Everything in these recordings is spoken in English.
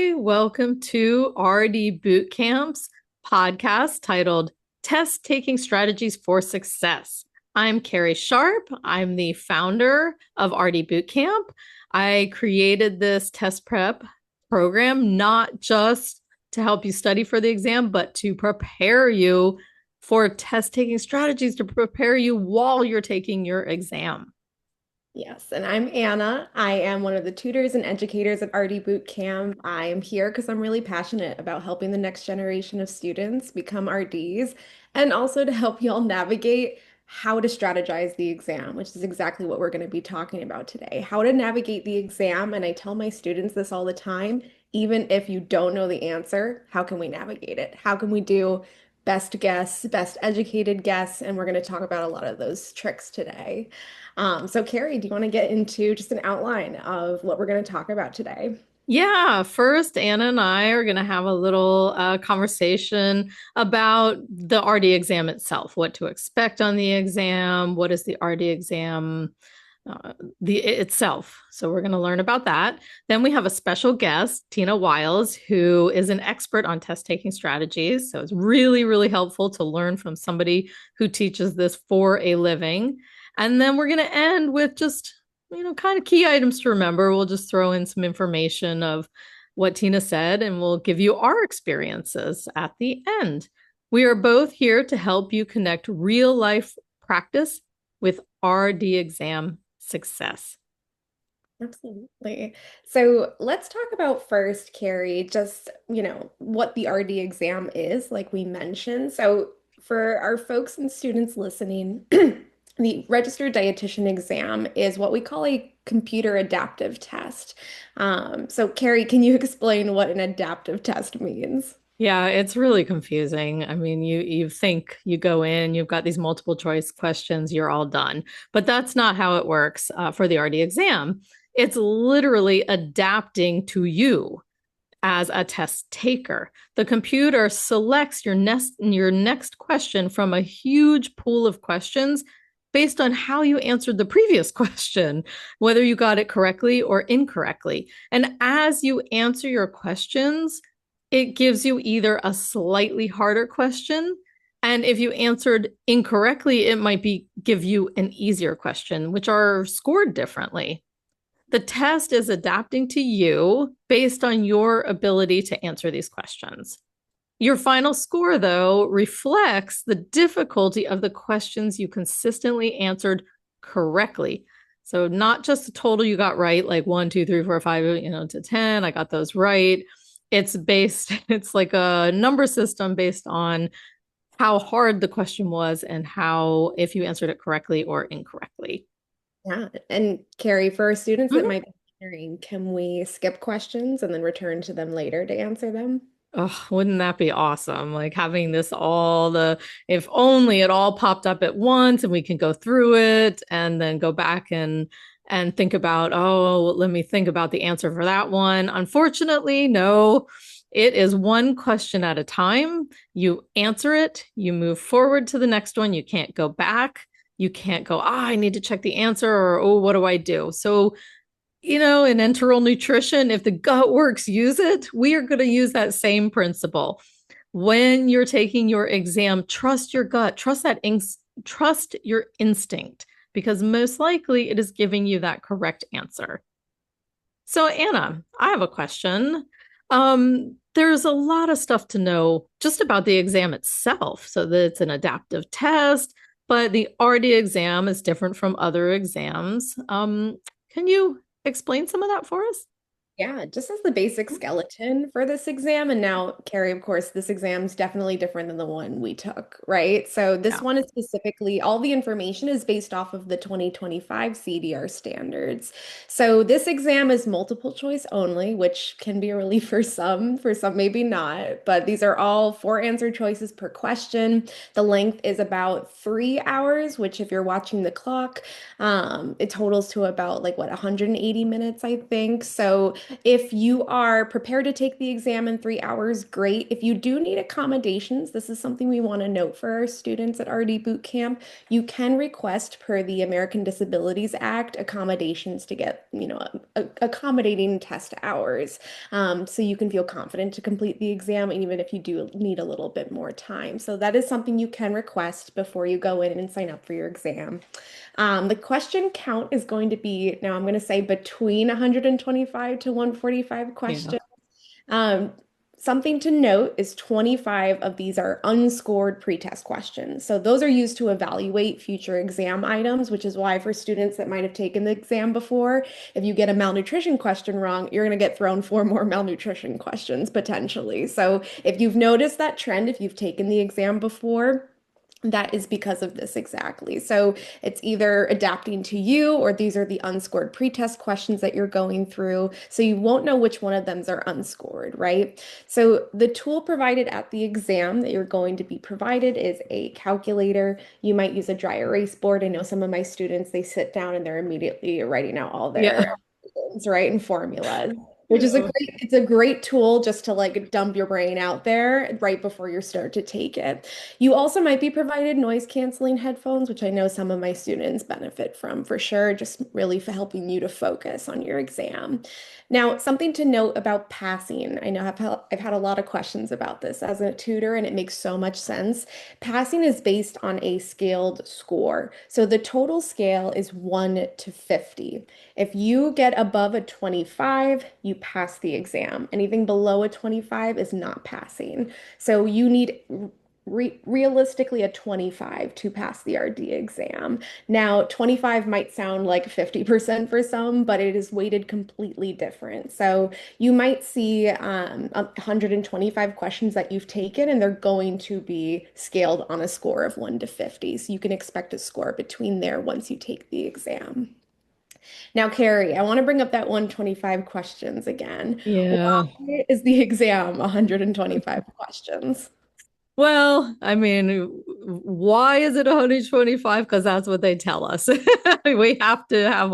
Hi, welcome to RD Bootcamp's podcast titled Test Taking Strategies for Success. I'm Kari Sharp. I'm the founder of RD Bootcamp. I created this test prep program not just to help you study for the exam, but to prepare you for test taking strategies to prepare you while you're taking your exam. Yes, and I'm Anna. I am one of the tutors and educators at RD Boot Camp. I am here because I'm really passionate about helping the next generation of students become RDs and also to help y'all navigate how to strategize the exam, which is exactly what we're going to be talking about today. How to navigate the exam. And I tell my students this all the time, even if you don't know the answer, how can we navigate it? How can we do best guess, best educated guess? And we're going to talk about a lot of those tricks today. So Carrie, do you want to get into just an outline of what we're going to talk about today? Yeah, first, Anna and I are going to have a little conversation about the RD exam itself, what to expect on the exam, what is the RD exam the itself. So we're going to learn about that. Then we have a special guest, Tina Wiles, who is an expert on test taking strategies. So it's really, really helpful to learn from somebody who teaches this for a living. And then we're going to end with just kind of key items to remember. We'll just throw in some information of what Tina said, and we'll give you our experiences at the end. We are both here to help you connect real life practice with RD exam success. Absolutely. So let's talk about first, Carrie, just, what the RD exam is, like we mentioned. So for our folks and students listening, the registered dietitian exam is what we call a computer adaptive test. So Carrie, can you explain what an adaptive test means? Yeah, it's really confusing. I mean, you think you go in, you've got these multiple choice questions, you're all done. But that's not how it works for the RD exam. It's literally adapting to you as a test taker. The computer selects your next question from a huge pool of questions based on how you answered the previous question, whether you got it correctly or incorrectly. And as you answer your questions, it gives you either a slightly harder question, and if you answered incorrectly, it might be give you an easier question, which are scored differently. The test is adapting to you based on your ability to answer these questions. Your final score, though, reflects the difficulty of the questions you consistently answered correctly. So, not just the total you got right, like 1, 2, 3, 4, 5, to 10, I got those right. It's like a number system based on how hard the question was and how, if you answered it correctly or incorrectly. Yeah. And Carrie, for our students that Mhm. might be wondering, can we skip questions and then return to them later to answer them? Oh, wouldn't that be awesome? Like having this if only it all popped up at once and we can go through it and then go back and think about, oh, let me think about the answer for that one. Unfortunately, no. It is one question at a time. You answer it, you move forward to the next one. You can't go back. You can't go, I need to check the answer, or oh, what do I do? So in enteral nutrition, if the gut works, use it. We are going to use that same principle. When you're taking your exam, trust your gut, trust your instinct, because most likely it is giving you that correct answer. So, Anna, I have a question. There's a lot of stuff to know just about the exam itself. So that it's an adaptive test, but the RD exam is different from other exams. Can you explain some of that for us? Yeah, just as the basic skeleton for this exam. And now, Carrie, of course, this exam is definitely different than the one we took, right? So this Yeah. one is specifically, all the information is based off of the 2025 CDR standards. So this exam is multiple choice only, which can be a relief for some maybe not. But these are all four answer choices per question. The length is about 3 hours, which if you're watching the clock, it totals to about like what, 180 minutes, I think. So If you are prepared to take the exam in 3 hours, great. If you do need accommodations, this is something we want to note for our students at RD Boot Camp. You can request per the American Disabilities Act accommodations to get, accommodating test hours. So you can feel confident to complete the exam, even if you do need a little bit more time. So that is something you can request before you go in and sign up for your exam. The question count is going to be, now I'm going to say between 125 to 145 Yeah. questions. Um, Something to note is 25 of these are unscored pretest questions. So those are used to evaluate future exam items, which is why for students that might have taken the exam before, if you get a malnutrition question wrong, you're going to get thrown four more malnutrition questions potentially. So if you've noticed that trend, if you've taken the exam before, that is because of this exactly. So it's either adapting to you or these are the unscored pretest questions that you're going through. So you won't know which one of them are unscored, right? So the tool provided at the exam that you're going to be provided is a calculator. You might use a dry erase board. I know some of my students, they sit down and they're immediately writing out all their Yeah. equations, right, and formulas. Which is Yeah. it's a great tool just to like dump your brain out there right before you start to take it. You also might be provided noise canceling headphones, which I know some of my students benefit from for sure, just really for helping you to focus on your exam. Now, something to note about passing. I know I've had a lot of questions about this as a tutor, and it makes so much sense. Passing is based on a scaled score. So the total scale is 1 to 50. If you get above a 25, you pass the exam. Anything below a 25 is not passing. So you need realistically a 25 to pass the RD exam. Now, 25 might sound like 50% for some, but it is weighted completely different. So you might see 125 questions that you've taken, and they're going to be scaled on a score of 1 to 50. So you can expect a score between there once you take the exam. Now, Carrie, I want to bring up that 125 questions again. Yeah. Why is the exam 125 questions? Well, I mean, why is it 125? Because that's what they tell us. We have to have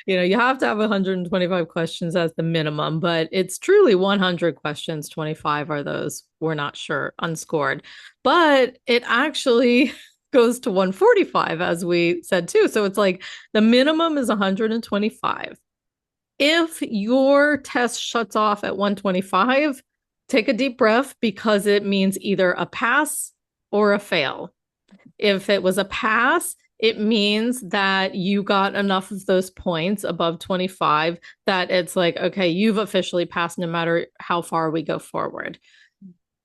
you have to have 125 questions as the minimum, but it's truly 100 questions. 25 are those we're not sure, unscored. But it actually goes to 145, as we said too. So it's like the minimum is 125. If your test shuts off at 125, take a deep breath because it means either a pass or a fail. If it was a pass, it means that you got enough of those points above 25 that it's like, okay, you've officially passed no matter how far we go forward.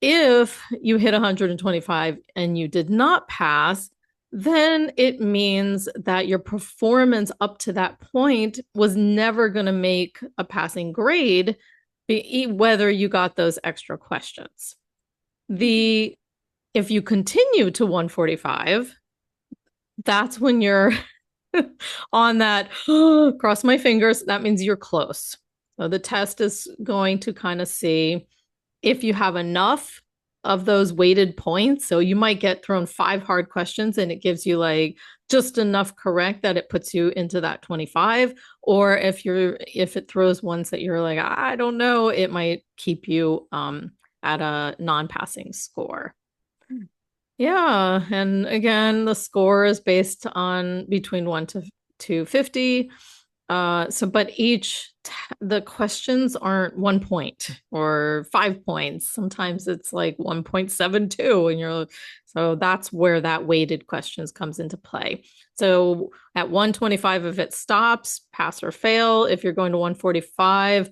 If you hit 125 and you did not pass, then it means that your performance up to that point was never going to make a passing grade, whether you got those extra questions. The If you continue to 145, that's when you're on that cross my fingers, that means you're close. So the test is going to kind of see if you have enough of those weighted points. So you might get thrown 5 hard questions and it gives you like just enough correct that it puts you into that 25. Or if it throws ones that you're like, I don't know, it might keep you at a non-passing score. Yeah, and again, the score is based on between 1 to 50. But the questions aren't 1 point or 5 points. Sometimes it's like 1.72, and so that's where that weighted questions comes into play. So at 125, if it stops, pass or fail. If you're going to 145,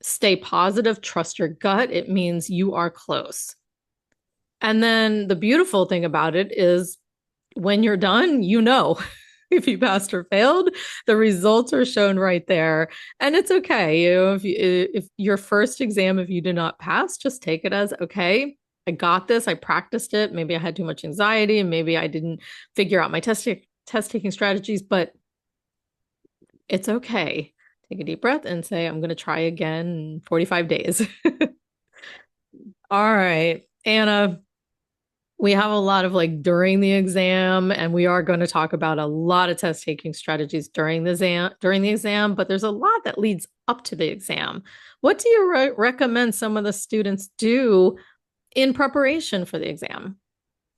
stay positive, trust your gut. It means you are close. And then the beautiful thing about it is when you're done, if you passed or failed, the results are shown right there. And it's okay. If your first exam, if you do not pass, just take it as okay. I got this. I practiced it. Maybe I had too much anxiety and maybe I didn't figure out my test taking strategies, but it's okay. Take a deep breath and say, I'm going to try again in 45 days. All right, Anna, We have a lot of like during the exam, and we are going to talk about a lot of test taking strategies during the exam, but there's a lot that leads up to the exam. What do you recommend some of the students do in preparation for the exam?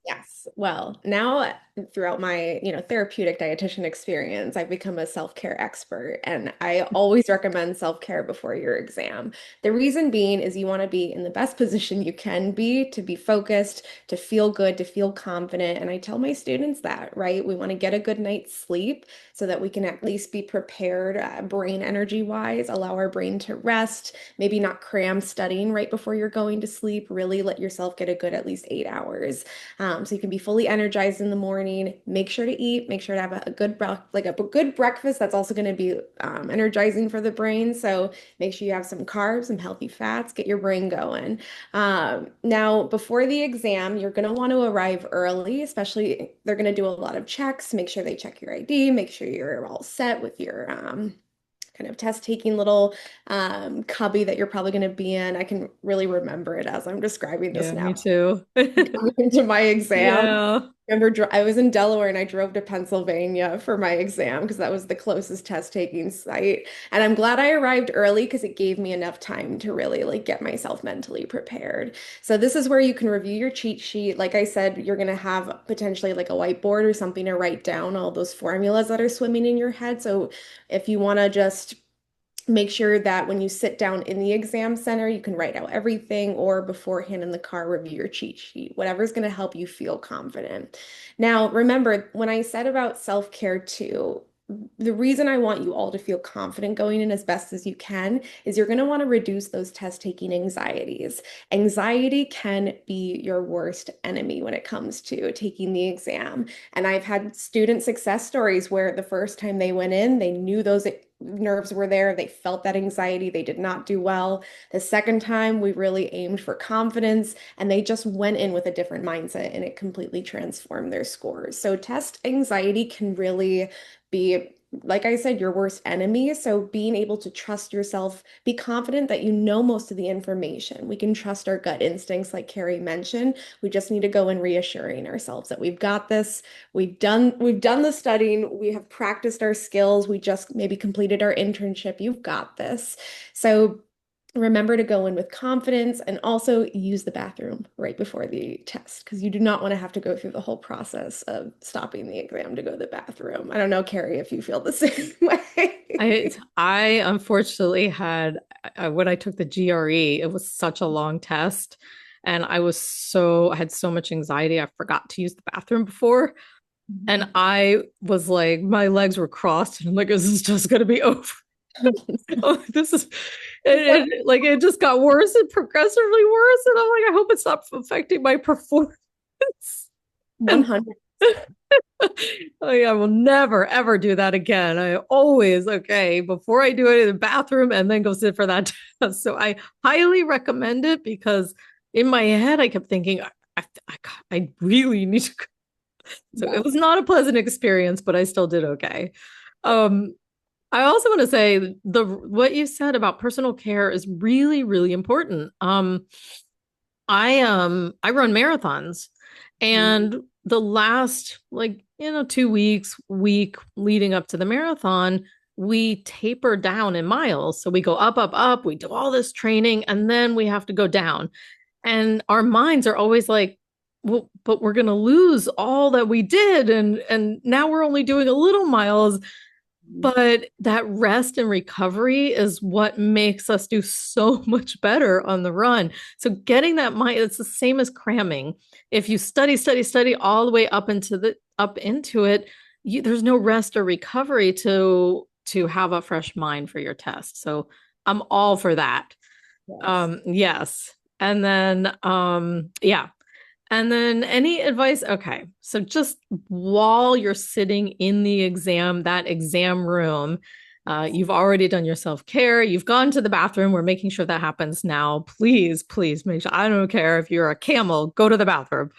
Yes. Well, now throughout my, therapeutic dietitian experience, I've become a self-care expert, and I always recommend self-care before your exam. The reason being is you want to be in the best position you can be to be focused, to feel good, to feel confident. And I tell my students that, right? We want to get a good night's sleep so that we can at least be prepared, brain energy wise, allow our brain to rest, maybe not cram studying right before you're going to sleep. Really let yourself get a good at least 8 hours. So you can be fully energized in the morning. Make sure to eat. Make sure to have a good like a good breakfast. That's also going to be energizing for the brain. So make sure you have some carbs, some healthy fats. Get your brain going. Now, before the exam, you're going to want to arrive early. Especially, they're going to do a lot of checks. Make sure they check your ID. Make sure you're all set with your kind of test taking little cubby that you're probably going to be in. I can really remember it as I'm describing this Yeah, now me too. coming into my exam. Yeah. Remember, I was in Delaware and I drove to Pennsylvania for my exam because that was the closest test taking site. And I'm glad I arrived early because it gave me enough time to really like get myself mentally prepared. So this is where you can review your cheat sheet. Like I said, you're going to have potentially like a whiteboard or something to write down all those formulas that are swimming in your head. So if you want to just make sure that when you sit down in the exam center, you can write out everything or beforehand in the car, review your cheat sheet, whatever's going to help you feel confident. Now, remember, when I said about self-care too, the reason I want you all to feel confident going in as best as you can is you're going to want to reduce those test taking anxieties. Anxiety can be your worst enemy when it comes to taking the exam. And I've had student success stories where the first time they went in, they knew those nerves were there. They felt that anxiety. They did not do well. The second time, we really aimed for confidence and they just went in with a different mindset and it completely transformed their scores. So, test anxiety can really be, like I said, your worst enemy. So, being able to trust yourself, be confident that you know most of the information. We can trust our gut instincts, like Kari mentioned. We just need to go in reassuring ourselves that we've got this. We've done the studying, we have practiced our skills, we just maybe completed our internship. You've got this. So remember to go in with confidence and also use the bathroom right before the test because you do not want to have to go through the whole process of stopping the exam to go to the bathroom. I don't know, Carrie, if you feel the same way. I unfortunately had when I took the GRE, it was such a long test, and I had so much anxiety. I forgot to use the bathroom before, and I was like, my legs were crossed, and I'm like, is this just gonna be over? Oh, this is like it just got worse and progressively worse, and I'm like, I hope it's not affecting my performance. And 100. like, I will never ever do that again. I always, okay, before I do it in the bathroom and then go sit for that test. So I highly recommend it because in my head, I kept thinking, I really need to. So it Yes. was not a pleasant experience, but I still did okay. Um, I also want to say the what you said about personal care is really, really important. I run marathons, and the last, like, 2 weeks, week leading up to the marathon, we taper down in miles. So we go up, up, up, we do all this training, and then we have to go down. And our minds are always like, well, but we're gonna lose all that we did, and now we're only doing a little miles. But that rest and recovery is what makes us do so much better on the run. So getting that mind, it's the same as cramming. If you study, study, study all the way up into it, there's no rest or recovery to have a fresh mind for your test. So I'm all for that. Yes. Yes. And then yeah, and then any advice? Okay. So just while you're sitting in the exam, that exam room, you've already done your self-care. You've gone to the bathroom. We're making sure that happens now. Please, please make sure. I don't care if you're a camel, go to the bathroom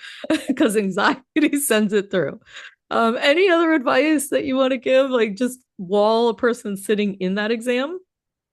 because anxiety sends it through. Any other advice that you want to give? Like just while a person's sitting in that exam?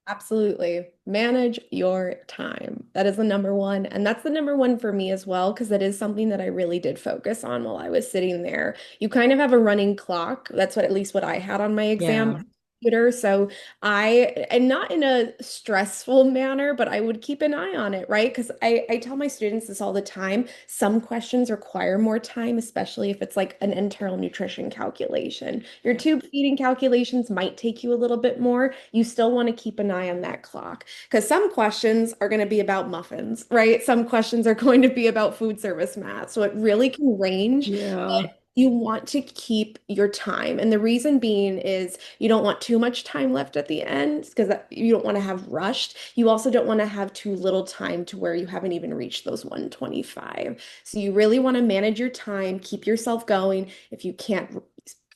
Absolutely. Manage your time. That is the number one. And that's the number one for me as well, because that is something that I really did focus on while I was sitting there. You kind of have a running clock. That's what, at least what I had on my exam Yeah. computer. So and not in a stressful manner, but I would keep an eye on it, right? Because I tell my students this all the time. Some questions require more time, especially if it's like an internal nutrition calculation. Your Yeah. tube feeding calculations might take you a little bit more. You still want to keep an eye on that clock because some questions are going to be about muffins, right? Some questions are going to be about food service math. So it really can range. Yeah. You want to keep your time. And the reason being is you don't want too much time left at the end because you don't want to have rushed. You also don't want to have too little time to where you haven't even reached those 125. So you really want to manage your time, keep yourself going. If you can't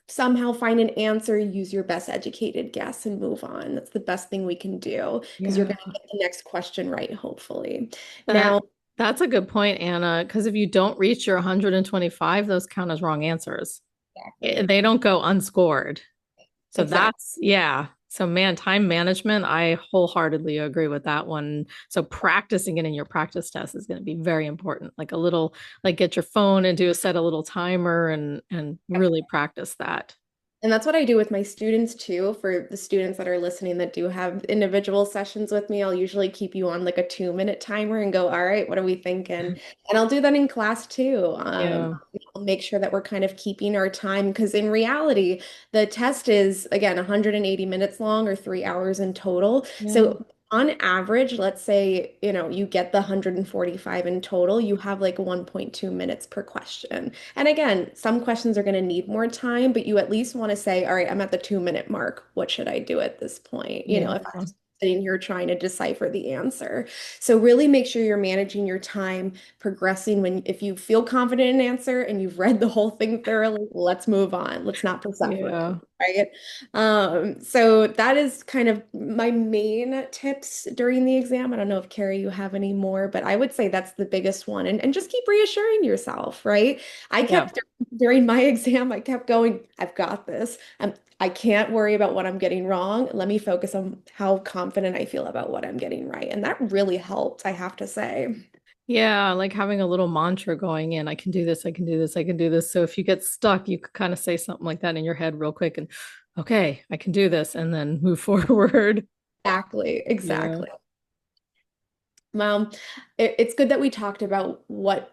somehow find an answer, use your best educated guess and move on. That's the best thing we can do because you're Yeah. going to get the next question right, hopefully. That Now, that's a good point, Anna, because if you don't reach your 125, those count as wrong answers. exactly. They don't go unscored. So Exactly. that's, yeah. So man, time management, I wholeheartedly agree with that one. So practicing it in your practice test is going to be very important. Like a little, like get your phone and set a little timer and really practice that. And that's what I do with my students too. For the students that are listening that do have individual sessions with me, I'll usually keep you on like a 2-minute timer and go, all right, what are we thinking? And I'll do that in class too. Yeah. I'll make sure that we're kind of keeping our time because in reality, the test is again 180 minutes long or 3 hours in total. Yeah. So on average, let's say, you get the 145 in total, you have like 1.2 minutes per question. And again, some questions are going to need more time, but you at least want to say, all right, I'm at the 2-minute mark. What should I do at this point? Yeah. If I'm just sitting here trying to decipher the answer. So really make sure you're managing your time, progressing if you feel confident in an answer and you've read the whole thing thoroughly, let's move on. Let's not persevere, Yeah. right? So that is kind of my main tips during the exam. I don't know if Carrie, you have any more, but I would say that's the biggest one. And just keep reassuring yourself, right? I Yeah. kept during my exam, I kept going, I've got this. I can't worry about what I'm getting wrong. Let me focus on how confident I feel about what I'm getting right. And that really helped, I have to say. Yeah, like having a little mantra going in, I can do this, I can do this, I can do this. So if you get stuck, you could kind of say something like that in your head real quick and, okay, I can do this, and then move forward. Exactly, Yeah. exactly. Well, it's good that we talked about what,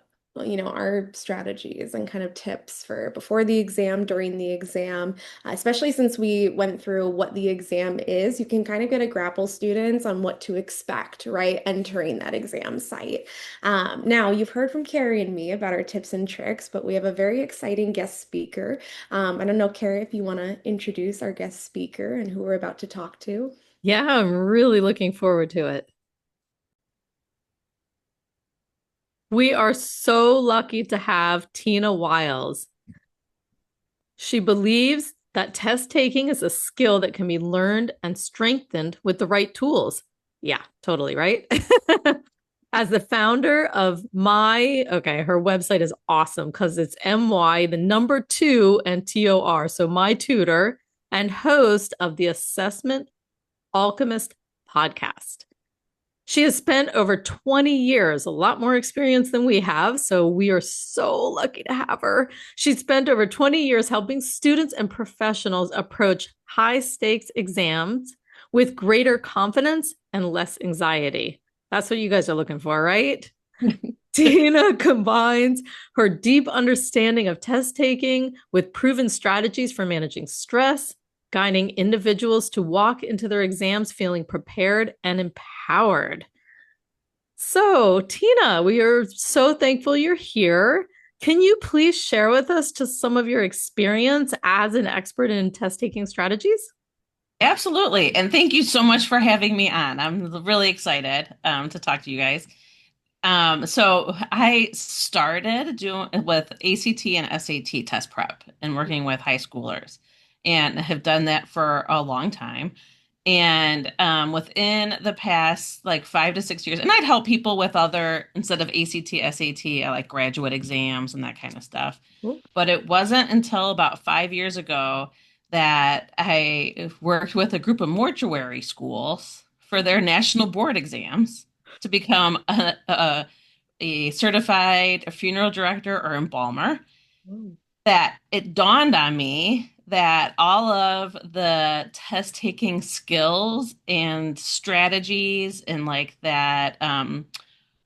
our strategies and kind of tips for before the exam, during the exam, especially since we went through what the exam is. You can kind of get a grapple students on what to expect, right, entering that exam site. Now, you've heard from Carrie and me about our tips and tricks, but we have a very exciting guest speaker. I don't know, Carrie, if you want to introduce our guest speaker and who we're about to talk to. Yeah, I'm really looking forward to it. We are so lucky to have Tina Wiles. She believes that test taking is a skill that can be learned and strengthened with the right tools. Yeah, totally, right? As the founder of her website is awesome because it's MY, the number two, and TOR. So my tutor and host of the Assessment Alchemist podcast. She has spent over 20 years, a lot more experience than we have. So we are so lucky to have her. She spent over 20 years helping students and professionals approach high stakes exams with greater confidence and less anxiety. That's what you guys are looking for, right? Tina combines her deep understanding of test taking with proven strategies for managing stress, guiding individuals to walk into their exams feeling prepared and empowered. So, Tina, we are so thankful you're here. Can you please share with us just some of your experience as an expert in test taking strategies? Absolutely. And thank you so much for having me on. I'm really excited to talk to you guys. So I started doing with ACT and SAT test prep and working with high schoolers and have done that for a long time. And within the past like 5 to 6 years, and I'd help people with instead of ACT, SAT, I like graduate exams and that kind of stuff. But it wasn't until about 5 years ago that I worked with a group of mortuary schools for their national board exams to become a certified funeral director or embalmer, Mm. that it dawned on me that all of the test taking skills and strategies and like that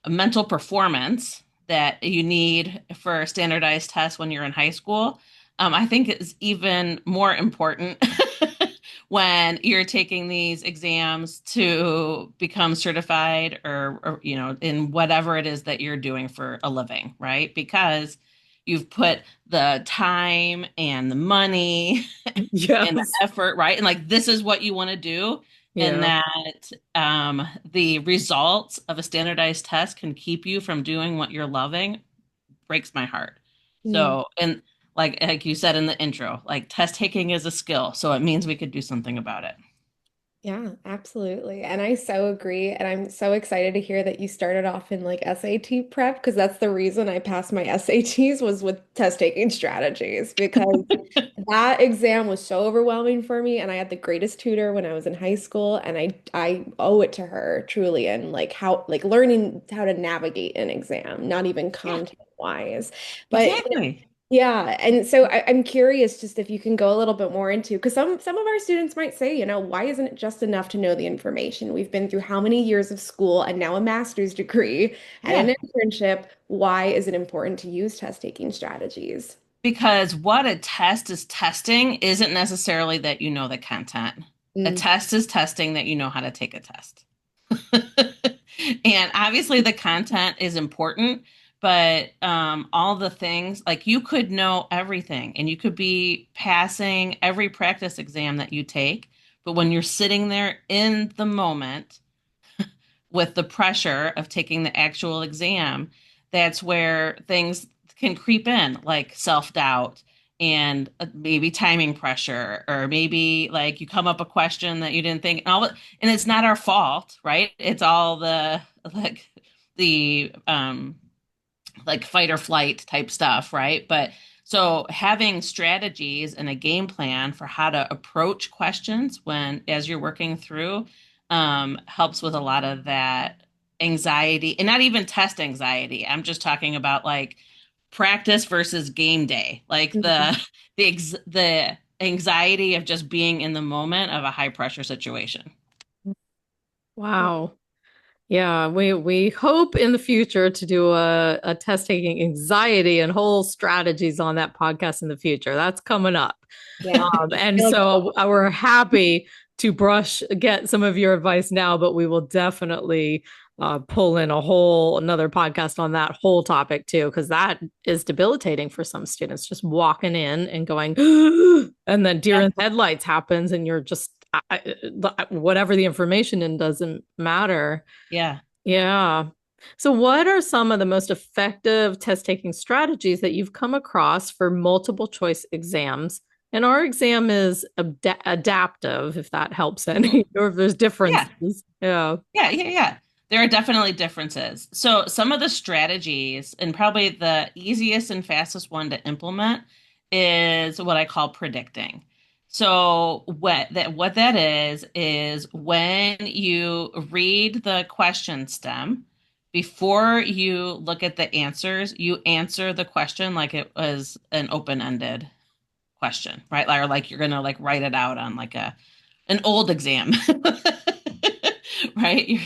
mental performance that you need for a standardized test when you're in high school, I think is even more important when you're taking these exams to become certified or, you know, in whatever it is that you're doing for a living, right? Because you've put the time and the money and the Yes. effort, right? And like this is what you want to do. And Yeah. that the results of a standardized test can keep you from doing what you're loving breaks my heart. Mm. So, and like you said in the intro, like test taking is a skill, so it means we could do something about it. Yeah, absolutely. And I so agree. And I'm so excited to hear that you started off in like SAT prep because that's the reason I passed my SATs was with test taking strategies because that exam was so overwhelming for me. And I had the greatest tutor when I was in high school. And I owe it to her truly and like how like learning how to navigate an exam, not even Yeah, content wise. But exactly. yeah, and so I'm curious just if you can go a little bit more into because some of our students might say, you know, why isn't it just enough to know the information? We've been through how many years of school and now a master's degree and Yeah, an internship. Why is it important to use test taking strategies? because what a test is testing isn't necessarily that you know the content. A Mm, test is testing that you know how to take a test. And obviously the content is important, but all the things like you could know everything and you could be passing every practice exam that you take, but when you're sitting there in the moment with the pressure of taking the actual exam, that's where things can creep in, like self-doubt and maybe timing pressure, or maybe like you come up a question that you didn't think, and it's not our fault, right? It's all the like the like fight or flight type stuff, right? But so having strategies and a game plan for how to approach questions when as you're working through helps with a lot of that anxiety, and not even test anxiety. I'm just talking about like practice versus game day, like mm, the anxiety of just being in the moment of a high pressure situation. Wow. Yeah, we hope in the future to do a test taking anxiety and whole strategies on that podcast in the future. That's coming up. yeah. I And feel like so we're happy to get some of your advice now, but we will definitely pull in a whole another podcast on that whole topic too, because that is debilitating for some students, just walking in and going, and then deer Yeah. in headlights happens, and you're just whatever the information in doesn't matter. Yeah. Yeah. So, what are some of the most effective test taking strategies that you've come across for multiple choice exams? And our exam is adaptive, if that helps Mhm. any, or if there's Yeah. differences. Yeah. Yeah. There are definitely differences. So some of the strategies, and probably the easiest and fastest one to implement, is what I call predicting. So what that is when you read the question stem, before you look at the answers, you answer the question like it was an open-ended question, right? Or like you're gonna like write it out on like a an old exam, right?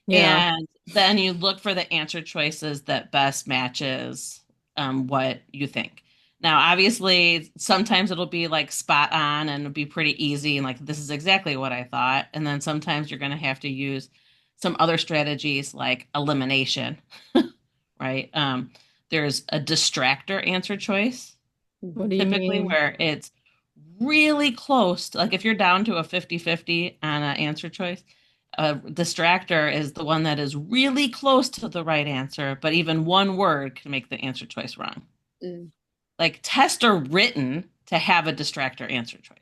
Yeah. And then you look for the answer choices that best matches what you think. Now, obviously, sometimes it'll be like spot on and it'll be pretty easy and like this is exactly what I thought. And then sometimes you're going to have to use some other strategies like elimination, right? There's a distractor answer choice What do you typically mean? where it's really close to, like if you're down to a 50-50 on an answer choice, a distractor is the one that is really close to the right answer, but even one word can make the answer choice wrong. mm, Like tests are written to have a distractor answer choice.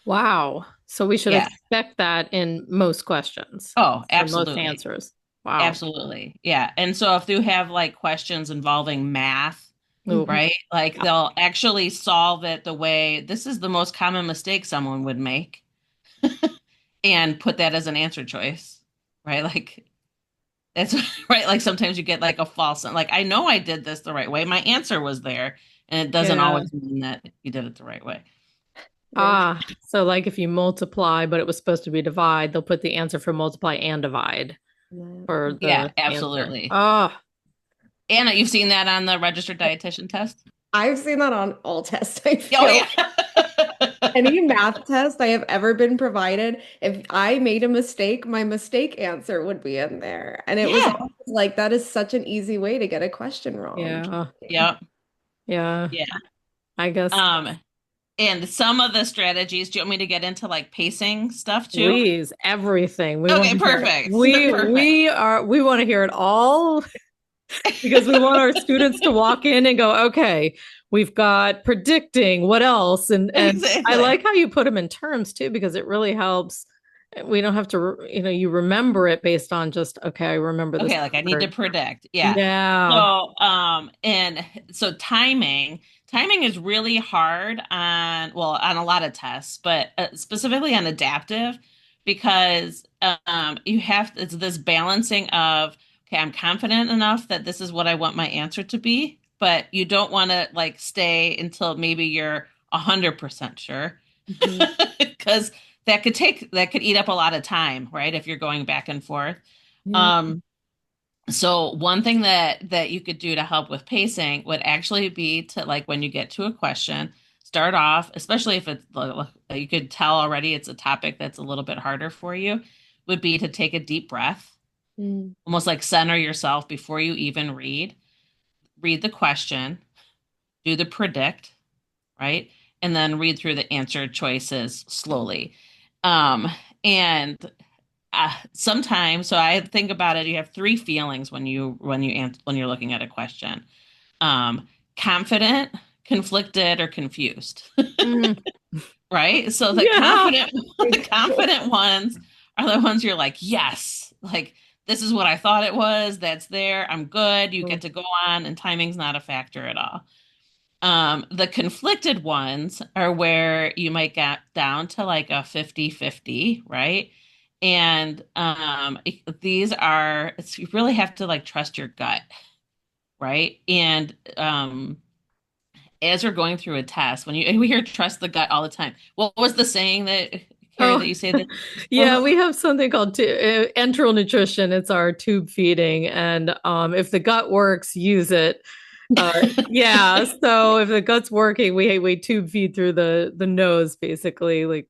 Wow. So, we should Yeah. expect that in most questions Oh, or most absolutely. answers. Wow. Absolutely. Yeah. And so if you have like questions involving math, Ooh, mhm, right? Like yeah. they'll actually solve it the way this is the most common mistake someone would make and put that as an answer choice, right? Like that's right. Like sometimes you get like a false, like I know I did this the right way. My answer was there, and it doesn't Yeah. always mean that you did it the right way. Very Ah, so like if you multiply, but it was supposed to be divide, they'll put the answer for multiply and divide true. for Yeah, the answer. absolutely. Oh, Anna, you've seen that on the registered dietitian test? I've seen that on all tests, I Oh feel. yeah. Any math test I have ever been provided, if I made a mistake, my mistake answer would be in there. And it was Yeah. always like, that is such an easy way to get a question wrong. yeah. Yep. Yeah. Yeah. I guess Um, and some of the strategies, do you want me to get into like pacing stuff too? please, everything. We want Okay, to hear it. perfect. Perfect. We want to hear it all because we want our students to walk in and go, okay, we've got predicting, what else? And I Exactly. like how you put them in terms too, because it really helps. We don't have to, you remember it based on just, okay, I remember this Okay, like I need to word. predict. Yeah. Yeah. So, and so timing is really hard on, well, on a lot of tests, but specifically on adaptive, because it's this balancing of, okay, I'm confident enough that this is what I want my answer to be, but you don't want to like stay until maybe you're 100% sure, Mhm. because that could eat up a lot of time, right? If you're going back and forth. Yeah. Um, so one thing that you could do to help with pacing would actually be to like when you get to a question, start off, especially if it's you could tell already it's a topic that's a little bit harder for you, would be to take a deep breath, Mm. almost like center yourself before you even read the question, do the predict, right? And then read through the answer choices slowly. Um, and sometimes, so I think about it, you have three feelings when you're looking at a question. Um, Confident, conflicted, or confused. Mm, Right? So the yeah. confident the confident ones are the ones you're like, yes, like this is what I thought it was, that's there, I'm good, you get to go on, and timing's not a factor at all. The conflicted ones are where you might get down to like a 50-50, right? And these are, you really have to like trust your gut, right? And as we're going through a test, we hear trust the gut all the time. What was the saying that, Kari, Oh, that you say that? yeah, we have something called enteral nutrition. It's our tube feeding. And if the gut works, use it. Yeah, so if the gut's working, we tube feed through the nose, basically. Like,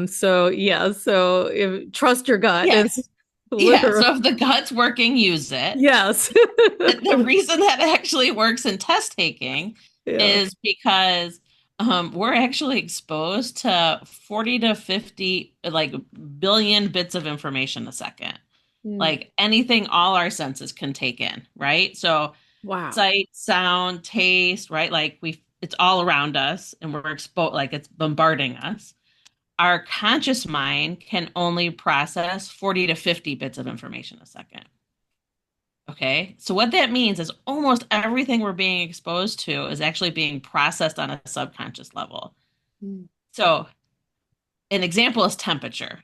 so yeah, so trust your gut is Yes. Yeah. literal. So if the gut's working, use it. Yes. The reason that actually works in test taking Yeah. is because we're actually exposed to 40 to 50 like billion bits of information a second. Mm. Like anything all our senses can take in, right? So Wow. sight, sound, taste, right? Like it's all around us and we're exposed, like it's bombarding us. Our conscious mind can only process 40 to 50 bits of information a second. Okay. So what that means is almost everything we're being exposed to is actually being processed on a subconscious level. Mm. So an example is temperature.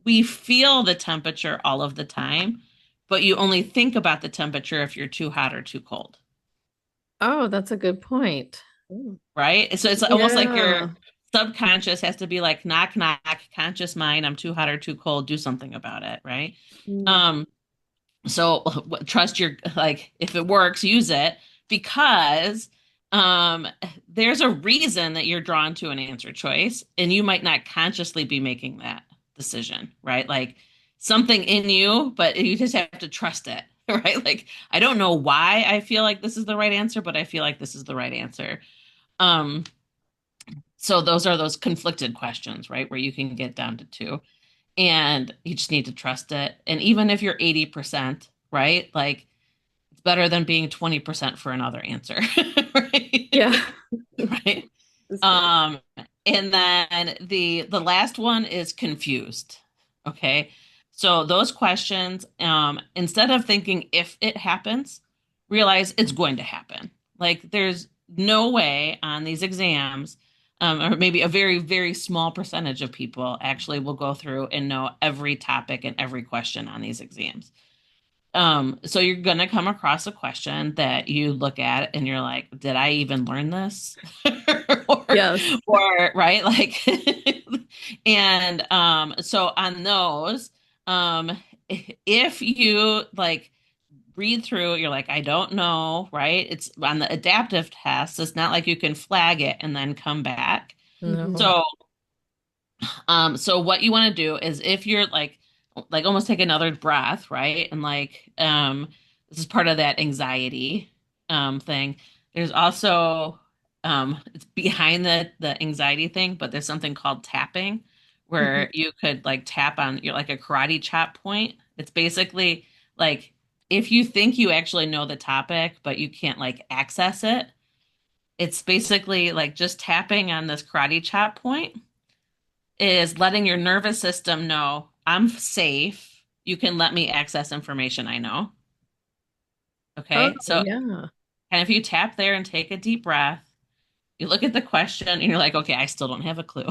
We feel the temperature all of the time, but you only think about the temperature if you're too hot or too cold, Oh, that's a good point. Mm. right? So it's almost like your Yeah. subconscious has to be like, knock, knock, conscious mind, I'm too hot or too cold, do something about it, right? Mm. Um, So trust your, like, if it works, use it, because um there's a reason that you're drawn to an answer choice and you might not consciously be making that decision, right? Like something in you, but you just have to trust it, right? Like I don't know why I feel like this is the right answer, but I feel like this is the right answer. Um so those are those conflicted questions, right? Where you can get down to two and you just need to trust it. And even if you're 80%, right? Like it's better than being 20% for another answer, right? Yeah. Right. This is great. Um, and then the last one is confused. Okay. So those questions, instead of thinking if it happens, realize it's going to happen. Like there's no way on these exams or maybe a very, very small percentage of people actually will go through and know every topic and every question on these exams. So you're going to come across a question that you look at and you're like, did I even learn this? or, Yes. or, right? Like, and so on those, um, if you like read through, you're like, I don't know, right? It's on the adaptive test. It's not like you can flag it and then come back. Mhm. No. So so what you want to do is if you're like almost take another breath, right? And this is part of that anxiety thing. There's also it's behind the anxiety thing, but there's something called tapping Mhm. where you could like tap on you're like a karate chop point. It's basically like if you think you actually know the topic, but you can't like access it, it's basically like just tapping on this karate chop point is letting your nervous system know I'm safe. You can let me access information I know. Oh, Okay. So, yeah. and if you tap there and take a deep breath, you look at the question and you're like, okay, I still don't have a clue.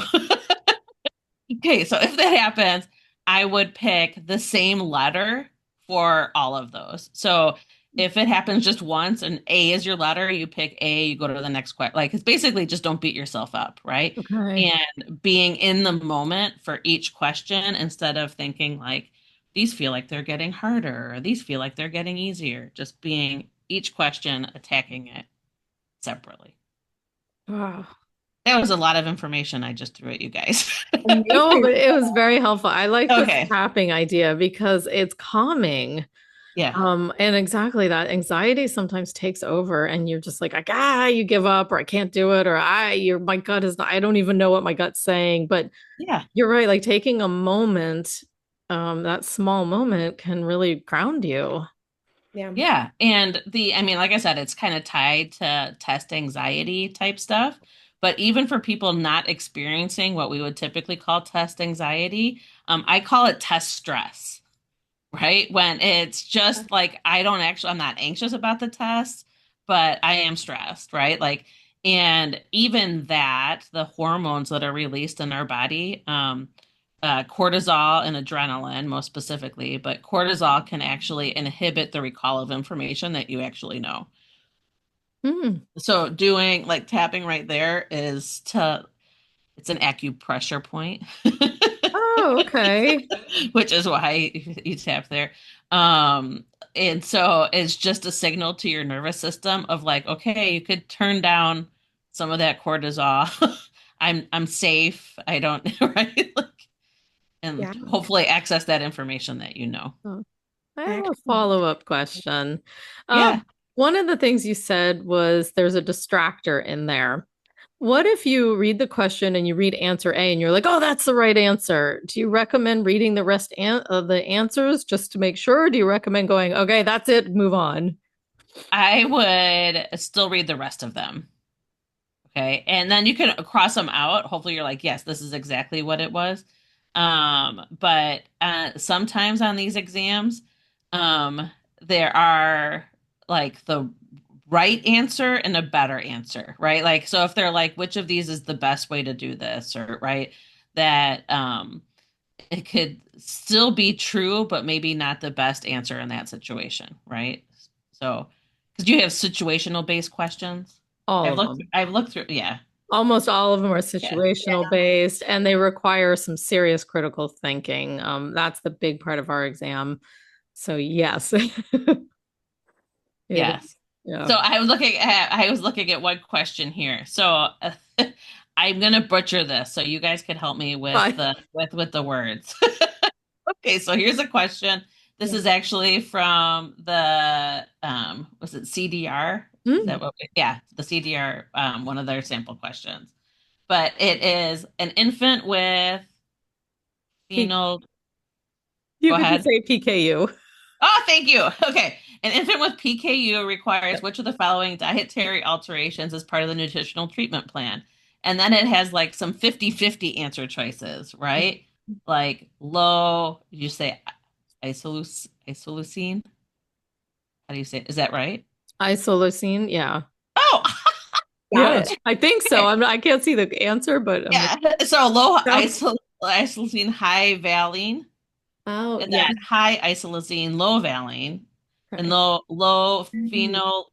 Okay. So if that happens, I would pick the same letter for all of those. So if it happens just once and A is your letter, you pick A, you go to the next question. Like it's basically just don't beat yourself up, right? Okay. And being in the moment for each question instead of thinking like these feel like they're getting harder or these feel like they're getting easier. Just being each question, attacking it separately. Wow. That was a lot of information I just threw at you guys. No, but it was very helpful. I like the Okay. tapping idea because it's calming. Yeah. And exactly that anxiety sometimes takes over and you're just like, you give up or I can't do it or my gut is not, I don't even know what my gut's saying. But Yeah. you're right, like taking a moment, that small moment can really ground you. Yeah. Yeah. And I mean, like I said, it's kind of tied to test anxiety type stuff. But even for people not experiencing what we would typically call test anxiety, I call it test stress, right? When it's just like, I'm not anxious about the test, but I am stressed, right? Like, and even that, the hormones that are released in our body, cortisol and adrenaline, most specifically, but cortisol can actually inhibit the recall of information that you actually know. Hmm. So doing like tapping right there it's an acupressure point. Oh, okay. Which is why you tap there. Um, and so it's just a signal to your nervous system of like, okay, you could turn down some of that cortisol. I'm safe. I don't right like, and Yeah. hopefully access that information that you know. Oh, I have a Excellent. follow-up question. Yeah. One of the things you said was there's a distractor in there. What if you read the question and you read answer A and you're like, oh, that's the right answer? Do you recommend reading the rest of the answers just to make sure? Or do you recommend going, okay, that's it, move on? I would still read the rest of them. Okay. And then you can cross them out. Hopefully you're like, yes, this is exactly what it was. But sometimes on these exams, there are like the right answer and a better answer, right? Like, so if they're like, which of these is the best way to do this, or right, that it could still be true, but maybe not the best answer in that situation, right? So, because you have situational based questions. All of them. I've looked through, yeah, Almost all of them are yeah, situational based and they require some serious critical thinking. That's the big part of our exam. So, yes, it is. yes. Yeah. So I was looking at one question here. So I'm gonna butcher this, so you guys can help me with Bye. the words. Okay, so here's a question. This Yeah. is actually from the was it CDR? Is that Mm. what yeah, the CDR one of their sample questions. But it is an infant with P- phenol you go could just ahead. say PKU. Oh, thank you. Okay. An infant with PKU requires which of the following dietary alterations as part of the nutritional treatment plan? And then it has like some 50-50 answer choices, right? Like low, you say isoleucine? How do you say it? Is that right? Isoleucine, yeah. Oh, Got Yeah, it. I think so. Okay. I can't see the answer, but I'm Yeah. So low gonna. isoleucine, high valine, Oh, and yes. then high isoleucine, low valine, and Okay. low Mhm. phenyl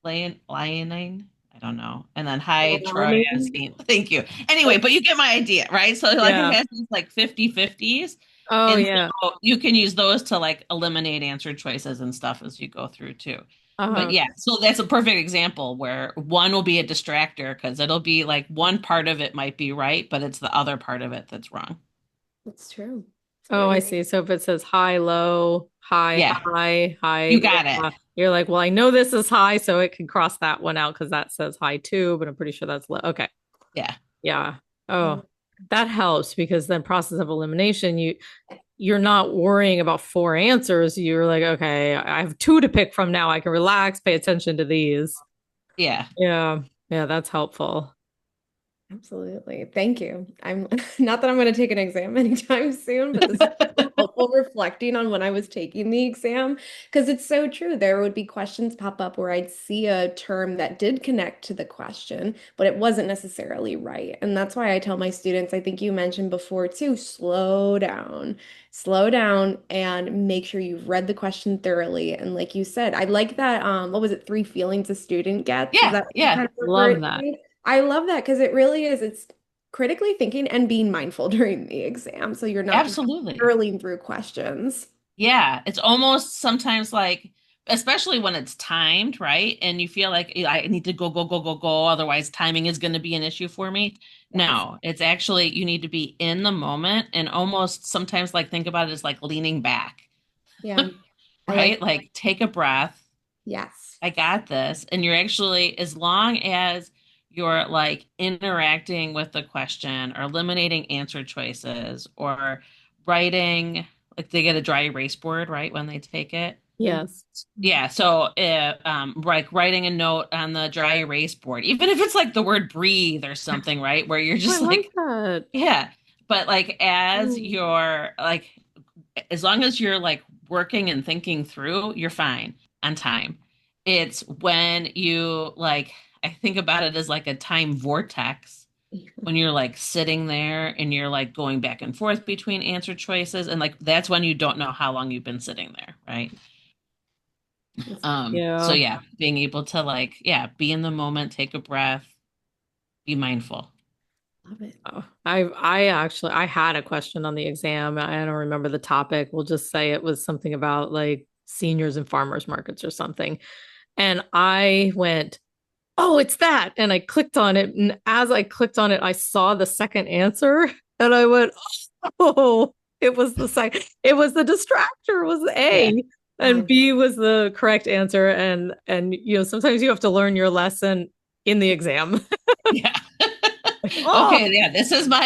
Lionine, I don't know. And then high Alanine. triazine. Thank you. Anyway, Oh, but you get my idea, right? So like it Yeah. has these like 50/50s. Oh, And yeah. so you can use those to like eliminate answer choices and stuff as you go through too. But Uh-huh. yeah, so that's a perfect example where one will be a distractor because it'll be like one part of it might be right, but it's the other part of it that's wrong. that's true. It's Oh, I very see. So if it says high, low, high, Yeah, high, high, you got it. yeah, you're like, well, I know this is high, so it can cross that one out because that says high too, but I'm pretty sure that's low. Okay. Yeah. Yeah. nice. Oh, that helps because then process of elimination, you're not worrying about four answers. You're like, okay, I have two to pick from now. I can relax, pay attention to these. Yeah. Yeah. Yeah, that's helpful. Absolutely. Thank you. I'm not that I'm going to take an exam anytime soon, but this is so helpful reflecting on when I was taking the exam because it's so true. There would be questions pop up where I'd see a term that did connect to the question, but it wasn't necessarily right. And that's why I tell my students, I think you mentioned before too, slow down and make sure you've read the question thoroughly. And like you said, I like that. What was it? Three feelings a student gets. Is Yeah. that what you Yeah. kind of refer Love it that. to? I love that because it really is. It's critically thinking and being mindful during the exam. So you're not just Absolutely. hurling through questions. Yeah, it's almost sometimes like, especially when it's timed, right? And you feel like I need to go, go, go, go, go. Otherwise, timing is going to be an issue for me. Yes. No, it's actually, you need to be in the moment and almost sometimes like think about it as like leaning back, Yeah. I like, right? Like take a breath. yes. I got this. And you're actually, as long as you're like interacting with the question or eliminating answer choices or writing, like they get a dry erase board, right, when they take it. Mhm. Yes. Yeah, so like writing a note on the dry erase board, even if it's like the word breathe or something, right? Where you're Oh, I just like like, that. yeah. But like as Mm. you're like as long as you're like working and thinking through, you're fine on time. It's when you like, I think about it as like a time vortex when you're like sitting there and you're like going back and forth between answer choices. And like that's when you don't know how long you've been sitting there, right? So Yeah. yeah, being able to like, yeah, be in the moment, take a breath, be mindful. Love it. Oh, I actually I had a question on the exam. I don't remember the topic. We'll just say it was something about like seniors and farmers markets or something. And I went, "Oh, it's that." And I clicked on it. And as I clicked on it, I saw the second answer and I went, "Oh, it was the second. It was the distractor, it was Yeah. A. And B was the correct answer." And sometimes you have to learn your lesson in the exam. Yeah. Oh, Okay, yeah, this is my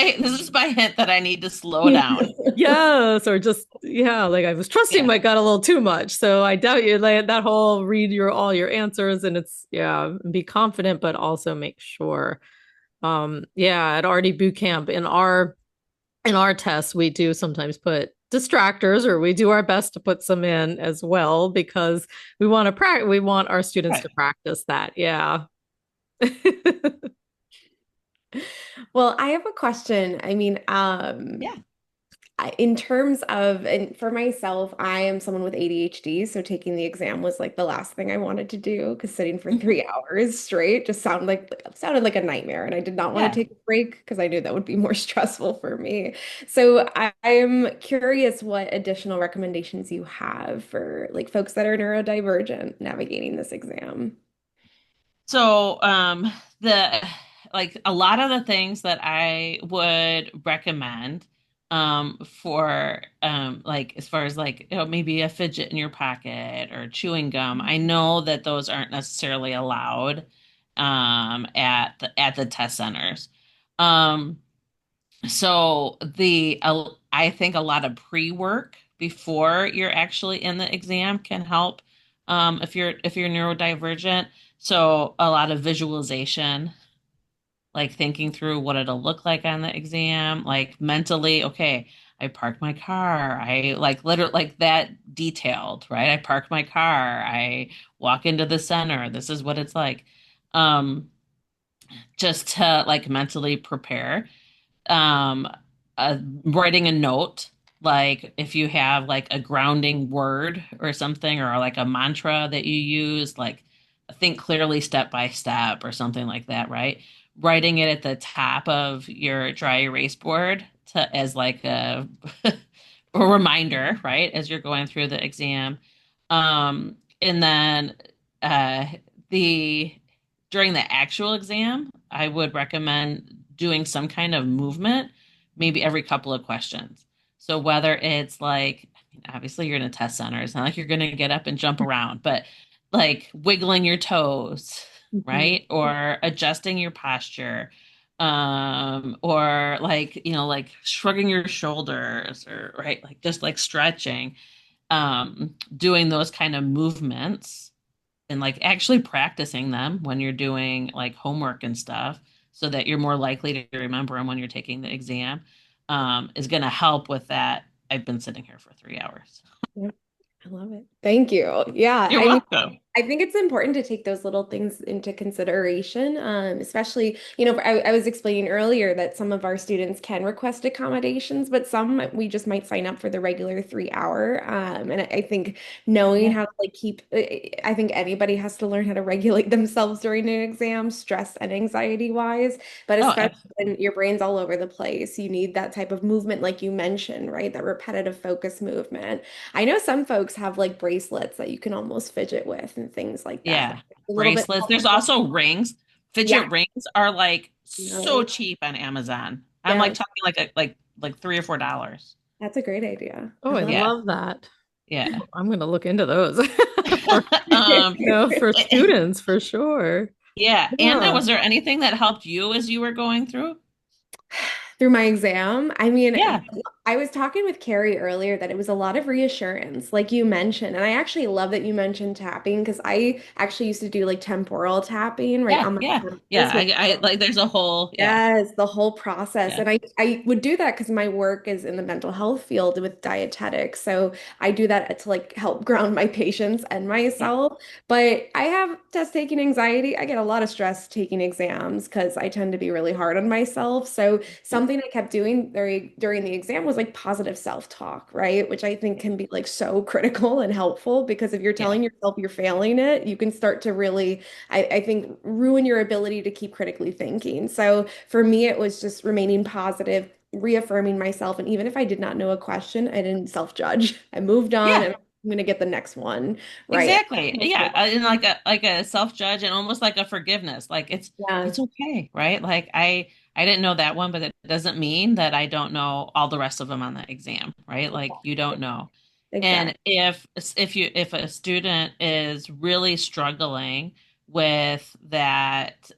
hint that I need to slow down. yes, or just yeah, like I was trusting Yeah. my gut a little too much. So I doubt you like that whole read your all your answers and it's yeah, be confident, but also make sure. Yeah, at RD boot camp in our tests, we do sometimes put distractors or we do our best to put some in as well because we want our students Right. to practice that. Yeah. Well, I have a question. I mean, Yeah. in terms of, and for myself, I am someone with ADHD, so taking the exam was like the last thing I wanted to do because sitting for Mhm. 3 hours straight just sounded like a nightmare, and I did not want to Yeah. take a break because I knew that would be more stressful for me. So I am curious what additional recommendations you have for like folks that are neurodivergent navigating this exam. So, the like a lot of the things that I would recommend for like as far as like maybe a fidget in your pocket or chewing gum, I know that those aren't necessarily allowed at the test centers. Um, so I think a lot of pre-work before you're actually in the exam can help if you're neurodivergent. So a lot of visualization, like thinking through what it'll look like on the exam, like mentally, okay, I parked my car. I like literally like that detailed, right? I parked my car. I walk into the center. This is what it's like. um, just to like mentally prepare. Um, Writing a note, like if you have like a grounding word or something, or like a mantra that you use, like think clearly step by step or something like that, right? Writing it at the top of your dry erase board to as like a reminder, right, as you're going through the exam. And then uh, the during the actual exam, I would recommend doing some kind of movement, maybe every couple of questions. So whether it's like, I mean, obviously you're in a test center, it's not like you're going to get up and jump around, but like wiggling your toes, Mhm. right? Or adjusting your posture, or like, like shrugging your shoulders, or right, like just like stretching, doing those kind of movements and like actually practicing them when you're doing like homework and stuff so that you're more likely to remember them when you're taking the exam, is going to help with that. I've been sitting here for 3 hours. Yep. I love it. Thank you. Yeah, You're I mean, welcome. I think it's important to take those little things into consideration, especially, I was explaining earlier that some of our students can request accommodations, but some we just might sign up for the regular 3 hour. And I think knowing Yeah. how to like I think anybody has to learn how to regulate themselves during an exam, stress and anxiety wise, but Oh, especially absolutely. when your brain's all over the place, you need that type of movement, like you mentioned, right? That repetitive focus movement. I know some folks have like bracelets that you can almost fidget with and things like that. Yeah. A little bit Bracelets. There's helpful. also rings. Yeah, Fidget rings are like so no, cheap on Amazon. I'm like yeah, talking like like $3 or $4. that's a great idea. Oh, I I love Yeah. love that. Yeah. I'm going to look into those for, um for students for sure. yeah. Anna, Yeah. was there anything that helped you as you were going through? through my exam. I mean, Yeah. I was talking with Carrie earlier that it was a lot of reassurance, like you mentioned. And I actually love that you mentioned tapping because I actually used to do like temporal tapping right Yeah, on my yeah, yeah. campus with I like there's a whole, yeah, yes, the whole process. yeah, And I would do that because my work is in the mental health field with dietetics. So I do that to like help ground my patients and yeah, myself. But I have test taking anxiety. I get a lot of stress taking exams because I tend to be really hard on myself. So something I kept doing during the exam was like positive self-talk, right? Which I think can be like so critical and helpful because if you're yeah, telling yourself you're failing it, you can start to really I think ruin your ability to keep critically thinking. So for me, it was just remaining positive, reaffirming myself. And even if I did not know a question, I didn't self-judge. I moved on yeah. and I'm going to get the next one right. Exactly. Yeah, and like a self-judge and almost like a forgiveness. Like Yeah, it's okay, right? Like I didn't know that one, but it doesn't mean that I don't know all the rest of them on the exam, right? Like you don't know. exactly. And if a student is really struggling with that,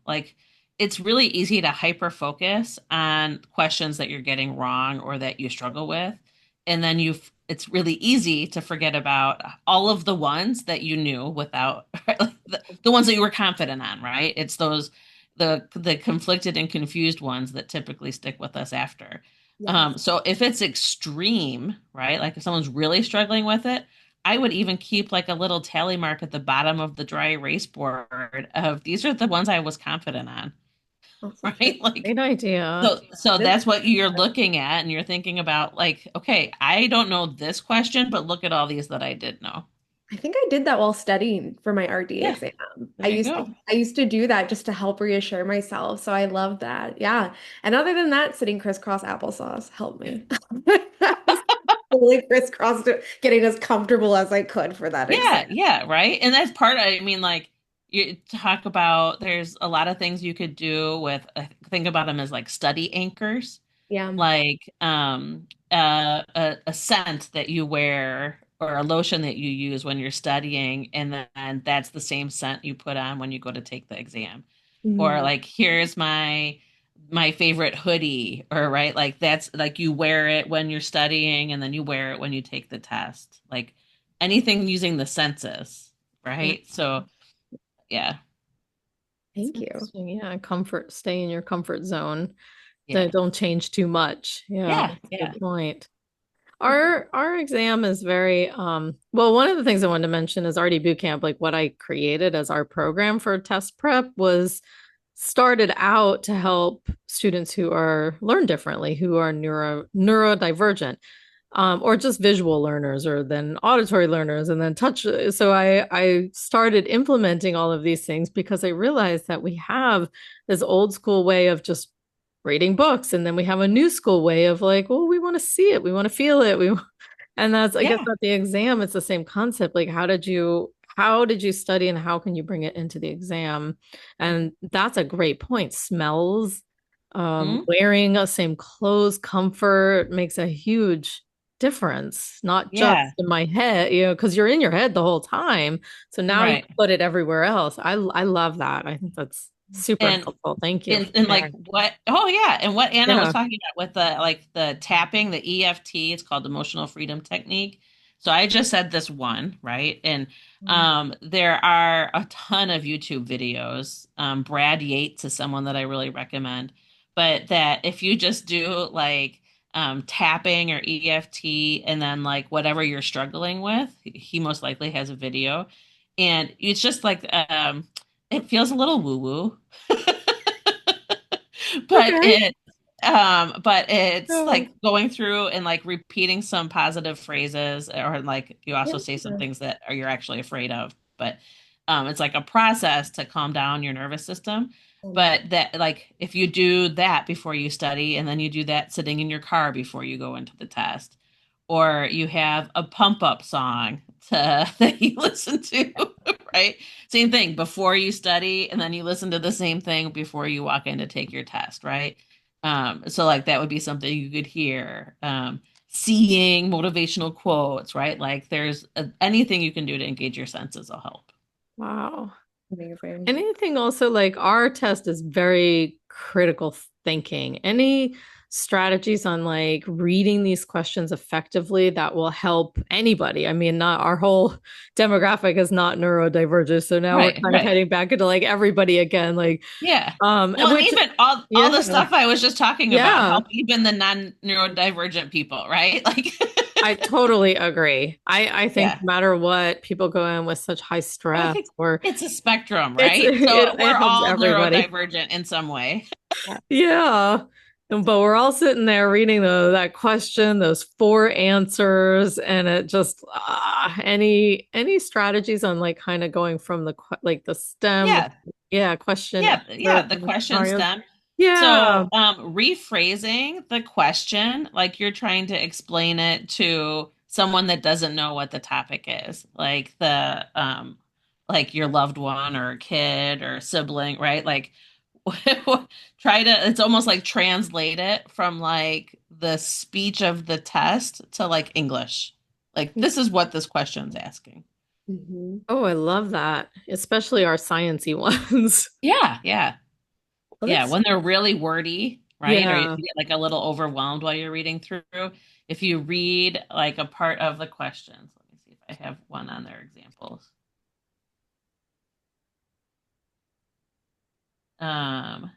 like it's really easy to hyper focus on questions that you're getting wrong or that you struggle with, and then it's really easy to forget about all of the ones that you knew without like the ones that you were confident on, right? It's those the conflicted and confused ones that typically stick with us after. Yes. So if it's extreme, right? Like if someone's really struggling with it, I would even keep like a little tally mark at the bottom of the dry erase board of these are the ones I was confident on, Also true. right? Like Great idea. so that's what you're looking at and you're thinking about like, okay, I don't know this question, but look at all these that I did know. I think I did that while studying for my RD Yeah, exam. there you go. I used to do that just to help reassure myself. So I love that. Yeah. And other than that, sitting crisscross applesauce helped me. I was fully crisscrossed, getting as comfortable as I could for that exam. Yeah, yeah, right. And that's part of, I mean, like you talk about, there's a lot of things you could do with, think about them as like study anchors, Yeah. like a scent that you wear or a lotion that you use when you're studying, and then that's the same scent you put on when you go to take the exam. Or Mhm. like, here's my favorite hoodie, or right, like that's like you wear it when you're studying and then you wear it when you take the test. Like anything using the senses, Yeah. right? So yeah, It's Thank you. interesting. Yeah. Comfort, stay in your comfort zone. yeah, Don't change too much. Yeah. yeah, That's a yeah. good point. Our exam is very well, one of the things I wanted to mention is RD Bootcamp, like what I created as our program for test prep was started out to help students who are learn differently, who are neurodivergent, or just visual learners, or then auditory learners, and then touch. So I started implementing all of these things because I realized that we have this old school way of just reading books, and then we have a new school way of like, well, we want to see it, we want to feel it, we and that's, I guess, Yeah. at the exam, it's the same concept. Like, how did you study and how can you bring it into the exam? And that's a great point. Smells, Mhm. wearing the same clothes, comfort makes a huge difference, not just Yeah. in my head, because you're in your head the whole time. So now you Right. put it everywhere else. I love that. I think that's super And helpful. Thank you for and like sharing. what, oh yeah, and what Anna was Yeah. talking about with the like the tapping, the EFT, it's called emotional freedom technique. So I just said this one, right? And there are a ton of YouTube videos. Brad Yates is someone that I really recommend. But that if you just do like tapping or EFT and then like whatever you're struggling with, he most likely has a video. And it's just like it feels a little woo-woo. but Okay. it but it's Yeah. like going through and like repeating some positive phrases, or like you also say some Yeah. things that are you're actually afraid of, but it's like a process to calm down your nervous system. But that, like, if you do that before you study and then you do that sitting in your car before you go into the test, or you have a pump up song to that you listen to, right? Same thing before you study, and then you listen to the same thing before you walk in to take your test, right? So like that would be something you could hear. Seeing motivational quotes, right? Like there's anything you can do to engage your senses will help. Wow. Amazing. Anything also, like our test is very critical thinking. Any strategies on like reading these questions effectively that will help anybody? I mean, not our whole demographic is not neurodivergent, so now we're Right, kind of right. heading back into like everybody again, like Yeah. Well, and which even all yeah, the stuff I was just talking about yeah. help even the non-neurodivergent people, right? Like I totally agree. I think yeah. no matter what, people go in with such high I stress think or it's a spectrum, it's right? So it we're helps all everybody. neurodivergent in some way. Yeah. But we're all sitting there reading that question, those four answers, and it just any strategies on like kind of going from like the STEM, Yeah. yeah, question Yeah, answer yeah, the kind of question scenarios. stem. Yeah. So, rephrasing the question, like you're trying to explain it to someone that doesn't know what the topic is, like your loved one or a kid or sibling, right? Like, it's almost like translate it from like the speech of the test to like English. Like, this is what this question's asking. Mhm. Oh, I love that, especially our sciencey ones. Yeah, yeah. Well, Yeah, that's when they're really wordy, right? Or you Yeah. get like a little overwhelmed while you're reading through. If you read like a part of the questions, let me see if I have one on their examples. Um,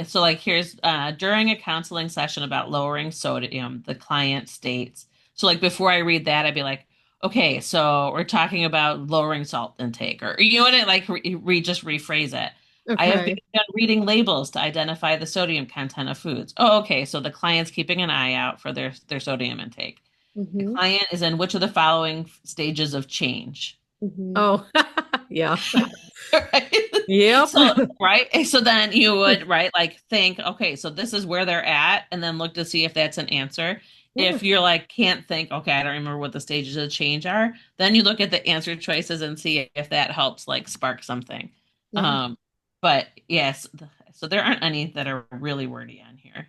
so like here's during a counseling session about lowering sodium, the client states. So like before I read that, I'd be like, okay, so we're talking about lowering salt intake, or you know what? Like just rephrase it. I have Okay. begun reading labels to identify the sodium content of foods. Oh, okay, so the client's keeping an eye out for their sodium intake. The hmm client is in which of the following stages of change? hmm Oh, yeah. Right? Yep. So, right? So then you would, right, like think, okay, so this is where they're at, and then look to see if that's an answer. Yeah. If you're like, can't think, okay, I don't remember what the stages of change are, then you look at the answer choices and see if that helps like spark something. Yeah. Um, but yes, so there aren't any that are really wordy on here.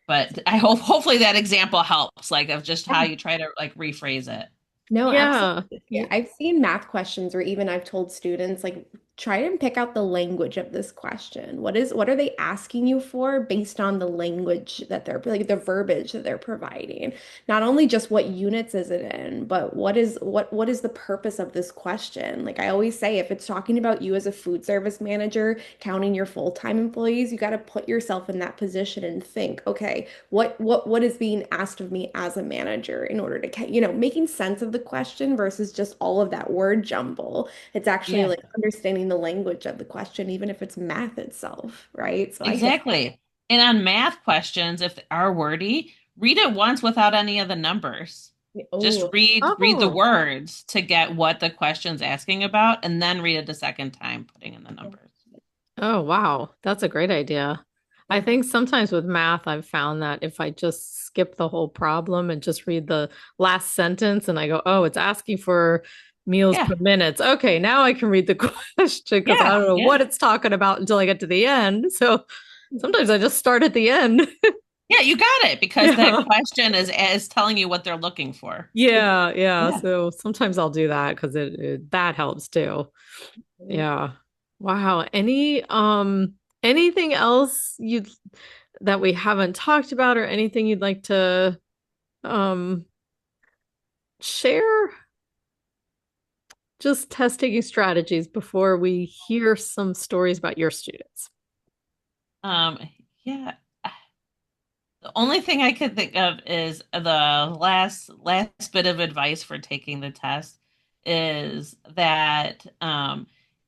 But I hope hopefully that example helps, like of just how Yeah. you try to like rephrase it. No, absolutely. Yeah. Yeah, I've seen math questions where even I've told students like try and pick out the language of this question. What are they asking you for based on the language that they're like the verbiage that they're providing? Not only just what units is it in, but what is the purpose of this question? Like I always say, if it's talking about you as a food service manager, counting your full-time employees, you got to put yourself in that position and think, okay, what is being asked of me as a manager in order to, making sense of the question versus just all of that word jumble. It's actually Yeah, like understanding the language of the question, even if it's math itself, right? So I get, exactly. And on math questions, if they are wordy, read it once without any of the numbers. Just oh, read the Oh, words to get what the question's asking about, and then read it a second time, putting in the numbers. oh, wow. That's a great idea. I yeah. think sometimes with math, I've found that if I just skip the whole problem and just read the last sentence and I go, oh, it's asking for meals Yeah, per minutes. Okay, now I can read the question because I yeah, don't know yeah. what it's talking about until I get to the end. So sometimes I just start at the end. Yeah, you got it because that Yeah. question is telling you what they're looking for. Yeah, yeah. Yeah. So sometimes I'll do that because that helps too. Yeah. Wow. Anything else you that we haven't talked about or anything you'd like to um share? Just test taking strategies before we hear some stories about your students. Um, yeah. The only thing I could think of is the last bit of advice for taking the test is that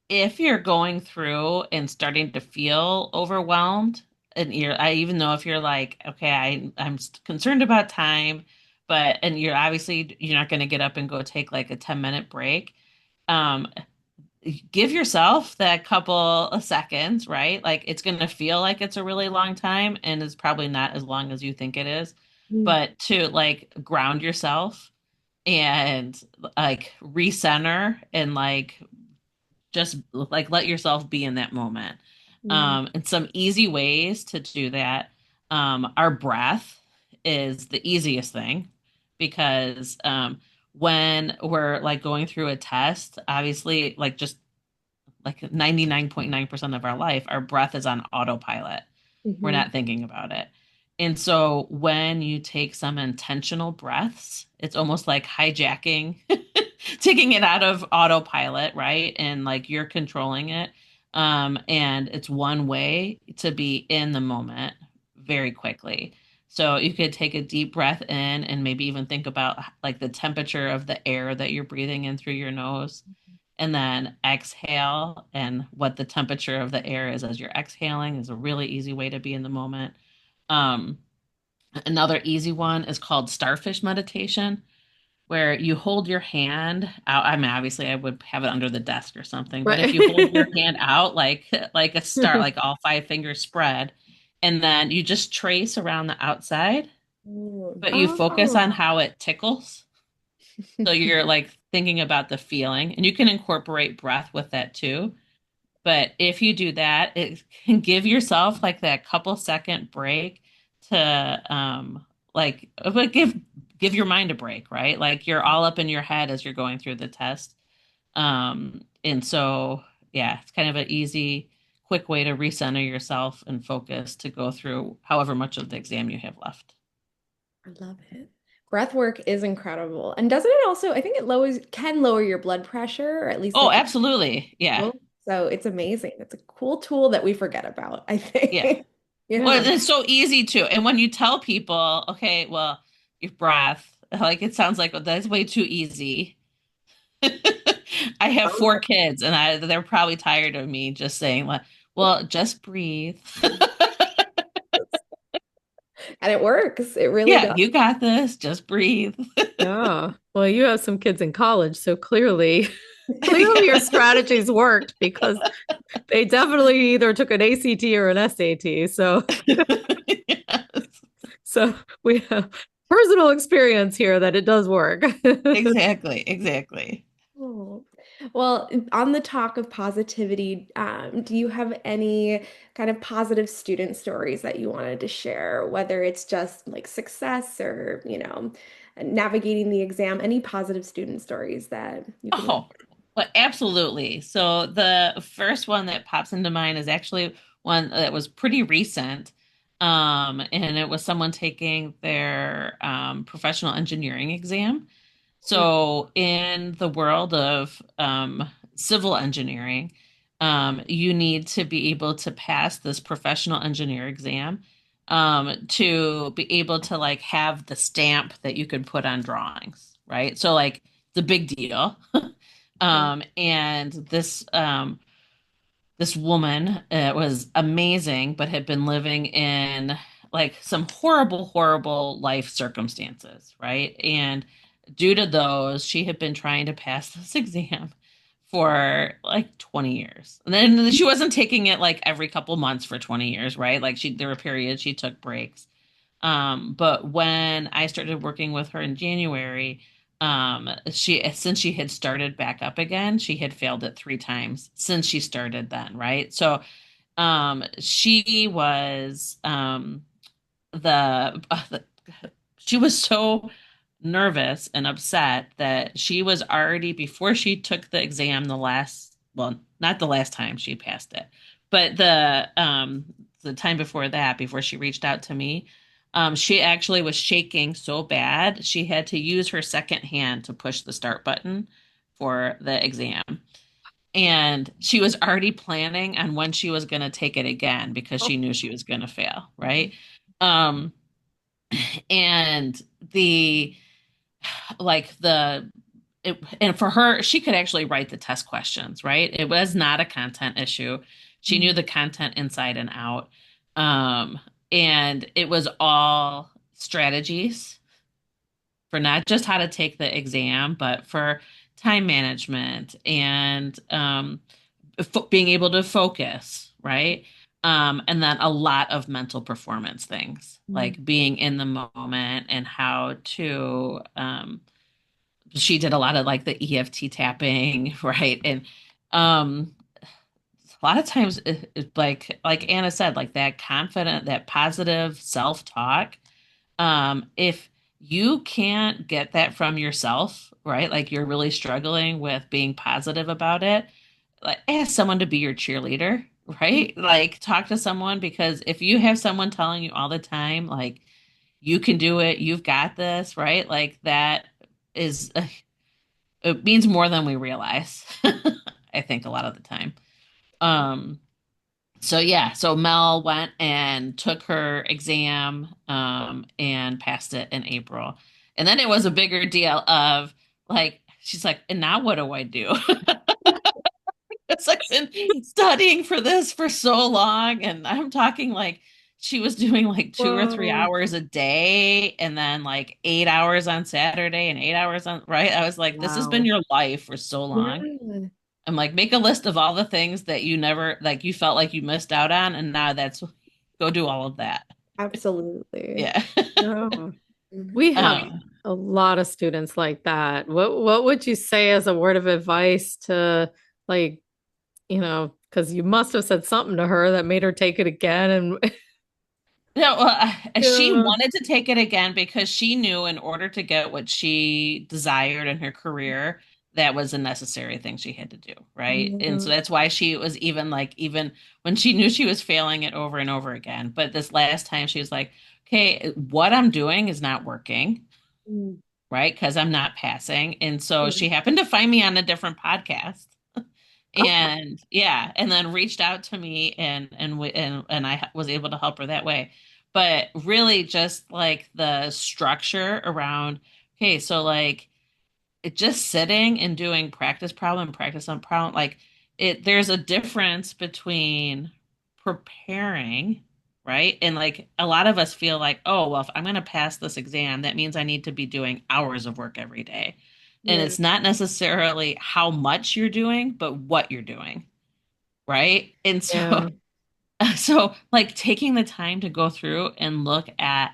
if you're going through and starting to feel overwhelmed, and I even know if you're like, okay, I'm concerned about time, but and you're not going to get up and go take like a 10-minute break. Um, give yourself that couple of seconds, right? Like it's going to feel like it's a really long time and it's probably not as long as you think it is, Mm, but to like ground yourself and like recenter and like just like let yourself be in that moment. mm, And some easy ways to do that. Our breath is the easiest thing because when we're like going through a test, obviously, like just like 99.9% of our life, our breath is on autopilot. We're mhm, not thinking about it. And so when you take some intentional breaths, it's almost like hijacking, taking it out of autopilot, right? And like you're controlling it. And it's one way to be in the moment very quickly. So you could take a deep breath in and maybe even think about like the temperature of the air that you're breathing in through your nose and then exhale and what the temperature of the air is as you're exhaling is a really easy way to be in the moment. Um, Another easy one is called starfish meditation, where you hold your hand out. I mean, obviously, I would have it under the desk or something, but if you hold your Right. hand out like a star, like all five fingers spread, and then you just trace around the outside, mm. but you focus Oh, on how it tickles. So you're like thinking about the feeling, and you can incorporate breath with that too. But if you do that, it can give yourself like that couple second break to but give your mind a break, right? Like you're all up in your head as you're going through the test. And so yeah, it's kind of an easy, quick way to recenter yourself and focus to go through however much of the exam you have left. I love it. Breath work is incredible. And doesn't it also, I think it can lower your blood pressure, or at least Oh, it can. absolutely. Yeah. So it's amazing. It's a cool tool that we forget about, I Yeah. think. Well, Yeah. it's so easy to. And when you tell people, okay, well, your breath, like it sounds like, well, that's way too easy. I have four Oh, kids and they're probably tired of me just saying like, well, just breathe. and it works. It really Yeah, does. you got this. Just breathe. yeah. Well, you have some kids in college, so clearly, clearly your Yeah. strategies worked because they definitely either took an ACT or an SAT. Yes, So we have personal experience here that it does work. exactly, exactly. Oh. Well, on the talk of positivity, do you have any kind of positive student stories that you wanted to share, whether it's just like success or, navigating the exam, any positive student stories that you can Oh, remember? Well, absolutely. So the first one that pops into mind is actually one that was pretty recent. And it was someone taking their professional engineering exam. Mm, So in the world of civil engineering, you need to be able to pass this professional engineer exam to be able to like have the stamp that you could put on drawings, right? So like it's a big deal. yeah. And this woman was amazing, but had been living in like some horrible, horrible life circumstances, right? And due to those, she had been trying to pass this exam for like 20 years. And then she wasn't taking it like every couple months for 20 years, right? Like there were periods she took breaks. But when I started working with her in January, since she had started back up again, she had failed it 3 times since she started then, right? So she was the she was so nervous and upset that she was already before she took the exam the last, well, not the last time she passed it, but the time before that, before she reached out to me, she actually was shaking so bad she had to use her second hand to push the start button for the exam. And she was already planning on when she was going to take it again because Oh, she knew she was going to fail, right? Um, and the like the and for her, she could actually write the test questions, right? It was not a content issue. She knew Mm, the content inside and out. Um, and it was all strategies for not just how to take the exam, but for time management and being able to focus, right? And then a lot of mental performance things, mm, like being in the moment and how to she did a lot of like the EFT tapping, right? And um a lot of times like Anna said, like that confident, that positive self-talk. If you can't get that from yourself, right? Like you're really struggling with being positive about it, like ask someone to be your cheerleader, mm. right? Like talk to someone because if you have someone telling you all the time, like you can do it, you've got this, right? Like that is it means more than we realize. I think a lot of the time. Um, so yeah, so Mel went and took her exam and passed it in April. And then it was a bigger deal of like she's like, and now what do I do? It's like been studying for this for so long, and I'm talking like she was doing like 2 or 3 hours a day, and then like 8 hours on Saturday and 8 hours on, right? I was like, this has been wow. your life for so long. Yeah, I'm like, make a list of all the things that you never like you felt like you missed out on, and now that's go do all of that. absolutely. Yeah. Yeah. Mhm. We have Um, a lot of students like that. What would you say as a word of advice to like, because you must have said something to her that made her take it again and No, well, she yeah. wanted to take it again because she knew in order to get what she desired in her career, that was a necessary thing she had to do, right? And so Mhm. that's why she was even like, even when she knew she was failing it over and over again. But this last time, she was like, okay, what I'm doing is not working, Mm, right? Because I'm not passing. And so mm. she happened to find me on a different podcast. And yeah, and then reached out to me and I was able to help her that way. But really just like the structure around, okay, so like it just sitting and doing practice on problem, like there's a difference between preparing, right? And like a lot of us feel like, oh, well, if I'm going to pass this exam, that means I need to be doing hours of work every day. And Yeah. it's not necessarily how much you're doing, but what you're doing, right? And so Yeah. so, like taking the time to go through and look at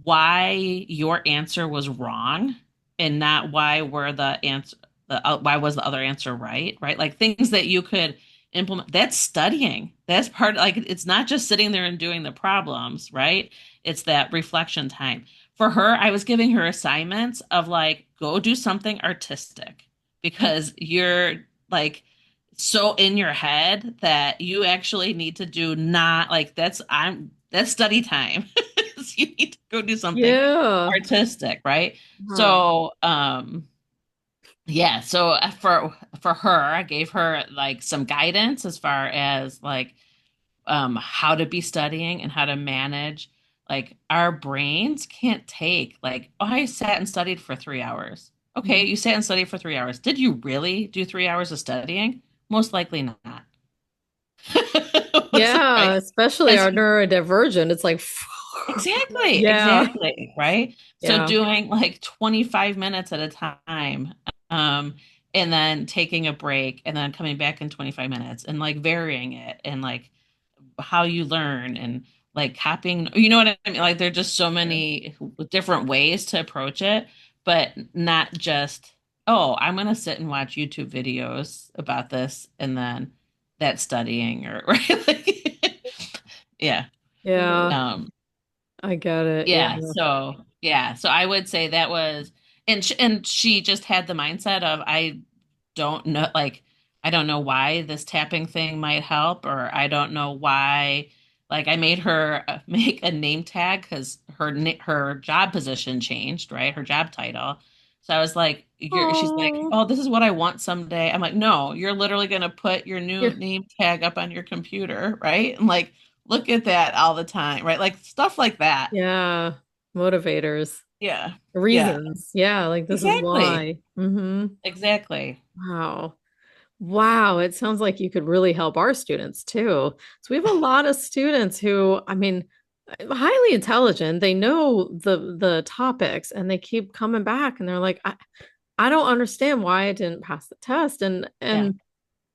why your answer was wrong and not why were the answer why was the other answer right, right? Like things that you could implement. That's studying. That's part like it's not just sitting there and doing the problems, right? It's that reflection time. For her, I was giving her assignments of like go do something artistic because you're like so in your head that you actually need to do not like that's study time. So you need to go do something Yeah. artistic, right? Wow. So, yeah, so for her, I gave her like some guidance as far as like how to be studying and how to manage. Like our brains can't take like, oh, I sat and studied for 3 hours. Okay, you sat and studied for 3 hours. Did you really do 3 hours of studying? Most likely not. Yeah, Right? especially And our so neurodivergent. It's like, exactly, yeah, exactly, right? So yeah. doing like 25 minutes at a time, um, and then taking a break and then coming back in 25 minutes and like varying it and like how you learn and like copying, you know what I mean? Like there are just so many different ways to approach it, but not just, oh, I'm gonna sit and watch YouTube videos about this and then that's studying or right? Like, yeah. Yeah, Um, I get it. Yeah. so I would say that was, and she just had the mindset of don't know, like I don't know why this tapping thing might help, or I don't know why. Like I made her make a name tag because her job position changed, right? Her job title. So I was like, she's like, Oh, oh, this is what I want someday. I'm like, no, you're literally gonna put your new yeah. name tag up on your computer, right? And like look at that all the time, right? Like stuff like that. Yeah. Motivators, Yeah. Yeah. reasons. Yeah, like this is Exactly. why. Mm-hmm. Exactly. Wow. Wow, it sounds like you could really help our students too. So we have a lot of students who, I mean, highly intelligent. They know the topics and they keep coming back and they're like, I don't understand why I didn't pass the test. Yeah. And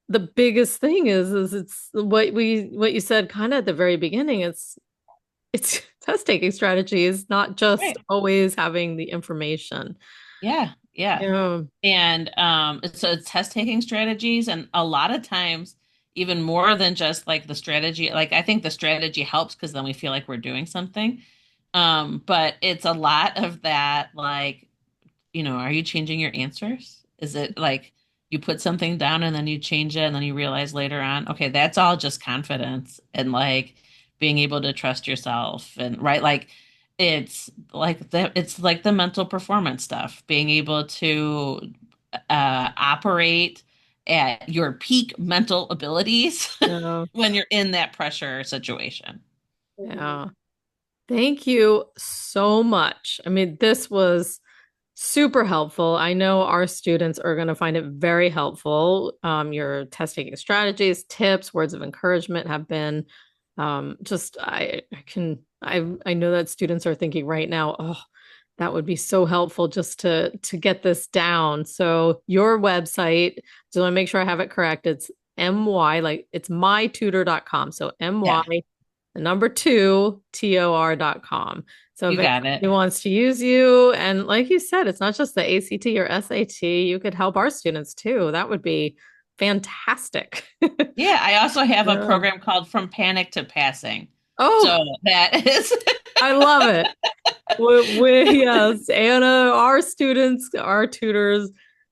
the biggest thing is it's what you said kind of at the very beginning. It's test taking strategies, not just Right. always having the information. Yeah. Yeah. Yeah. And so it's test taking strategies, and a lot of times, even more than just like the strategy, like I think the strategy helps because then we feel like we're doing something. But it's a lot of that, like, are you changing your answers? Is it like you put something down and then you change it and then you realize later on, okay, that's all just confidence and like being able to trust yourself and right, like it's like the mental performance stuff, being able to operate at your peak mental abilities Yeah. when you're in that pressure situation. Yeah. Thank you so much. I mean, this was super helpful. I know our students are going to find it very helpful. Your test taking strategies, tips, words of encouragement have been just I know that students are thinking right now, oh, that would be so helpful just to get this down. So your website, so I want to make sure I have it correct. It's my like it's mytutor.com. So my Yeah, the number two, tor.com. So if you got anybody it. wants to use you, and like you said, it's not just the ACT or SAT, you could help our students too. That would be fantastic. Yeah, I also have a Yeah. program called From Panic to Passing. Oh, So that is, I love it. Yes, Anna, our students, our tutors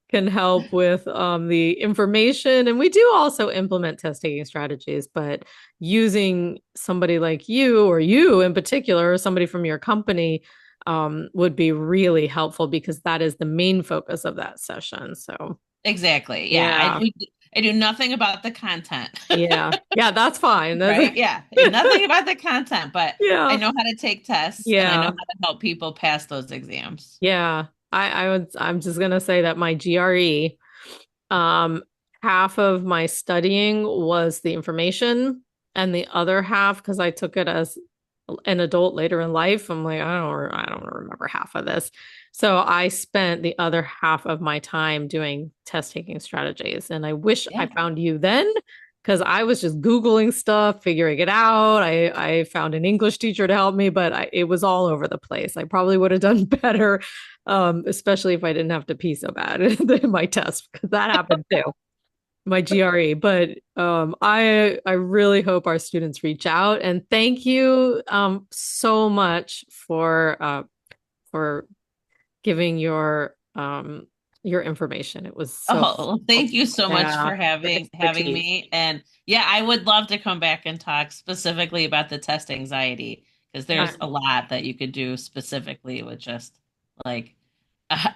can help with the information. And we do also implement test taking strategies, but using somebody like you or you in particular, or somebody from your company, would be really helpful because that is the main focus of that session. So, exactly. Yeah, yeah, I do nothing about the content. yeah, yeah, that's fine. Right? Yeah, nothing about the content, but I Yeah, know how to take tests and I know how yeah. to help people pass those exams. Yeah, I'm just gonna say that my GRE, um, half of my studying was the information, and the other half, because I took it as an adult later in life, I'm like, I don't remember half of this. So I spent the other half of my time doing test taking strategies. And I wish I Yeah. found you then because I was just Googling stuff, figuring it out. I found an English teacher to help me, but it was all over the place. I probably would have done better, especially if I didn't have to pee so bad in my test because that happened too, my GRE. But I really hope our students reach out and thank you so much for giving your your information. It was so Oh, well, thank you so much yeah, for your having expertise. me. And yeah, I would love to come back and talk specifically about the test anxiety because Uh, there's a lot that you could do specifically with just like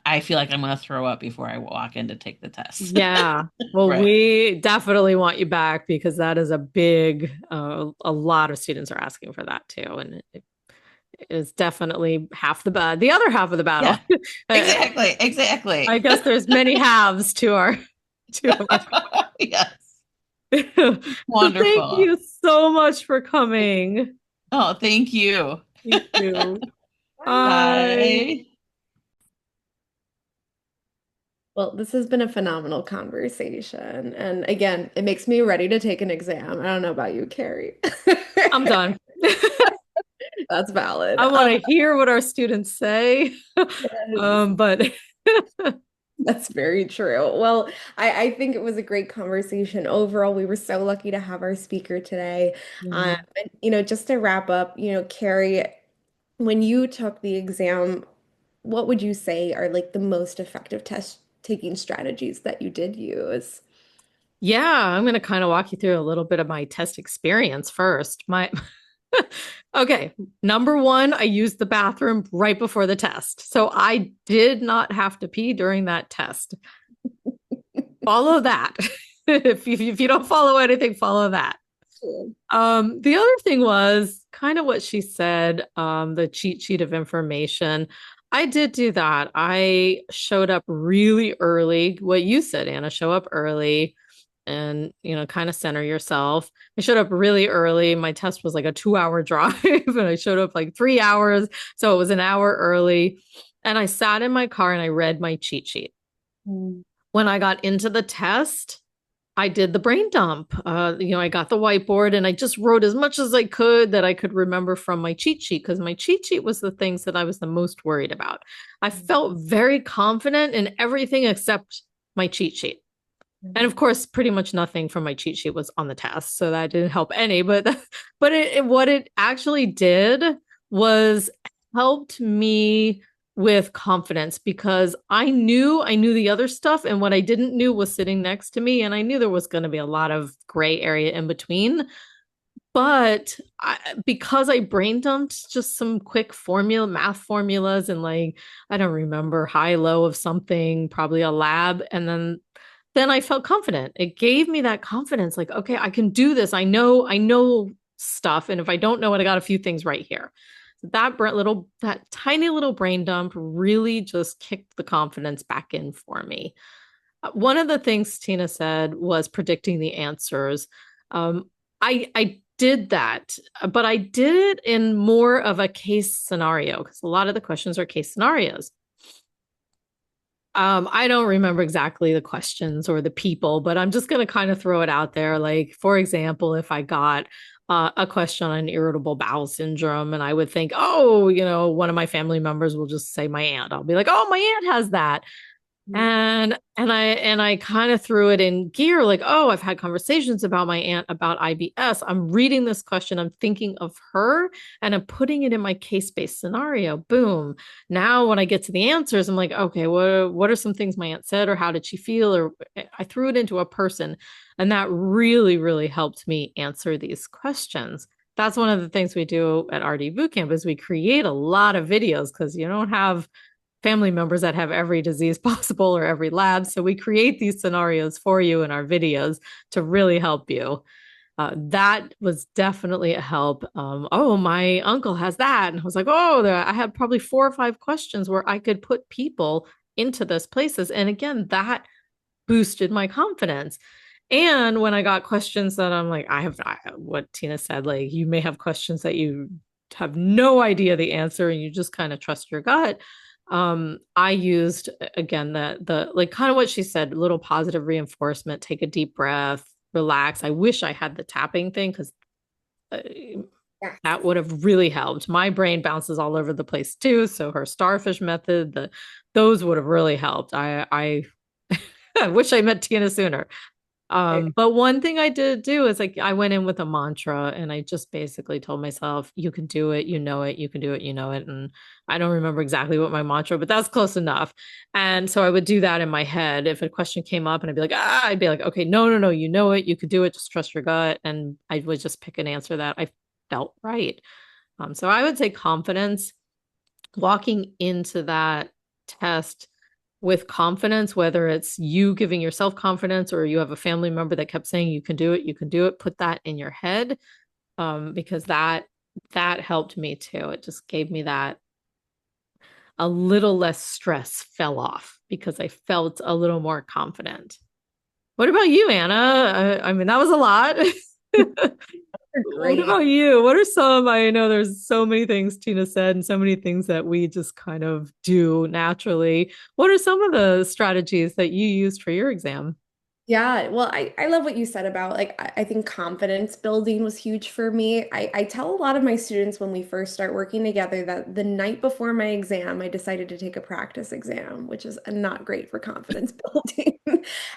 I feel like I'm going to throw up before I walk in to take the test. yeah. Well, Right. we definitely want you back because that is a big, a lot of students are asking for that too. And it is definitely half the battle, the other half of the battle. Yeah, I, exactly. I Exactly. guess there's many halves to our Yes. so thank Wonderful. you so much for coming. Oh, thank you. Thank you. Bye. Bye. Well, this has been a phenomenal conversation. And again, it makes me ready to take an exam. I don't know about you, Carrie. I'm done. That's valid. I want to hear what our students say. Yes, But that's very true. Well, I think it was a great conversation overall. We were so lucky to have our speaker today. yeah. And, just to wrap up, Carrie, when you took the exam, what would you say are like the most effective test taking strategies that you did use? Yeah, I'm going to kind of walk you through a little bit of my test experience first. My Okay, number one, I used the bathroom right before the test. So I did not have to pee during that test. Follow that. If you don't follow anything, follow that. The other thing was kind of what she said, the cheat sheet of information. I did do that. I showed up really early. What you said, Anna, show up early and, kind of center yourself. I showed up really early. My test was like a 2 hour drive, and I showed up like 3 hours. So it was an hour early. And I sat in my car and I read my cheat sheet. Mm. When I got into the test, I did the brain dump. I got the whiteboard and I just wrote as much as I could that I could remember from my cheat sheet because my cheat sheet was the things that I was the most worried about. I felt very confident in everything except my cheat sheet. And of course, pretty much nothing from my cheat sheet was on the test, so that didn't help any. But what it actually did was helped me with confidence because I knew the other stuff, and what I didn't knew was sitting next to me, and I knew there was going to be a lot of gray area in between. But because I brain dumped just some quick math formulas, and like I don't remember high low of something, probably a lab, and then I felt confident. It gave me that confidence, like, okay, I can do this. I know stuff. And if I don't know it, I got a few things right here. That tiny little brain dump really just kicked the confidence back in for me. One of the things Tina said was predicting the answers. I did that, but I did it in more of a case scenario because a lot of the questions are case scenarios. I don't remember exactly the questions or the people, but I'm just going to kind of throw it out there. Like, for example, if I got a question on irritable bowel syndrome, and I would think, oh, one of my family members will just say my aunt. I'll be like, oh, my aunt has that. And I kind of threw it in gear like, oh, I've had conversations about my aunt about IBS. I'm reading this question, I'm thinking of her, and I'm putting it in my case-based scenario. Boom. Now when I get to the answers, I'm like, okay, what are some things my aunt said, or how did she feel? Or I threw it into a person, and that really, really helped me answer these questions. That's one of the things we do at RD Bootcamp is we create a lot of videos because you don't have family members that have every disease possible or every lab. So we create these scenarios for you in our videos to really help you. That was definitely a help. Oh, my uncle has that. And I was like, oh, I had probably 4 or 5 questions where I could put people into those places. And again, that boosted my confidence. And when I got questions that I'm like, what Tina said, like, you may have questions that you have no idea the answer and you just kind of trust your gut. I used again the like kind of what she said, little positive reinforcement, take a deep breath, relax. I wish I had the tapping thing because Yes. that would have really helped. My brain bounces all over the place too. So her starfish method, those would have really helped. I I wish I met Tina sooner. But one thing I did do is like I went in with a mantra and I just basically told myself, you can do it, you know it, you can do it, you know it. And I don't remember exactly what my mantra, but that's close enough. And so I would do that in my head. If a question came up and I'd be like, okay, no, no, no, you know it, you could do it, just trust your gut. And I would just pick an answer that I felt right. So I would say confidence, walking into that test with confidence, whether it's you giving yourself confidence or you have a family member that kept saying you can do it, put that in your head, because that helped me too. It just gave me that a little less stress fell off because I felt a little more confident. What about you, Anna? I mean, that was a lot. What Great. about you? What are some? I know there's so many things Tina said and so many things that we just kind of do naturally. What are some of the strategies that you used for your exam? Yeah, well, I love what you said about like I think confidence building was huge for me. I tell a lot of my students when we first start working together that the night before my exam, I decided to take a practice exam, which is not great for confidence building.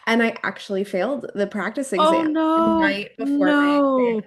And I actually failed the practice Oh exam the no, night before my exam. no.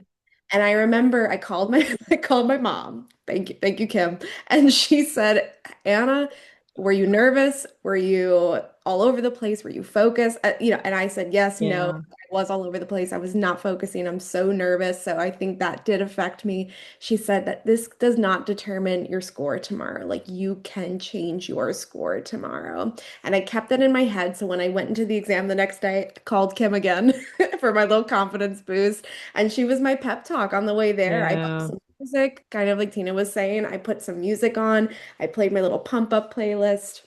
And I remember I called my I called my mom. Thank you, Kim. And she said, Anna, were you nervous? Were you all over the place? Were you focused? And I said yes, no. Yeah, I was all over the place. I was not focusing. I'm so nervous. So I think that did affect me. She said that this does not determine your score tomorrow. Like you can change your score tomorrow. And I kept that in my head. So when I went into the exam the next day, I called Kim again for my little confidence boost. And she was my pep talk on the way there. I put yeah. some music, kind of like Tina was saying. I put some music on. I played my little pump up playlist.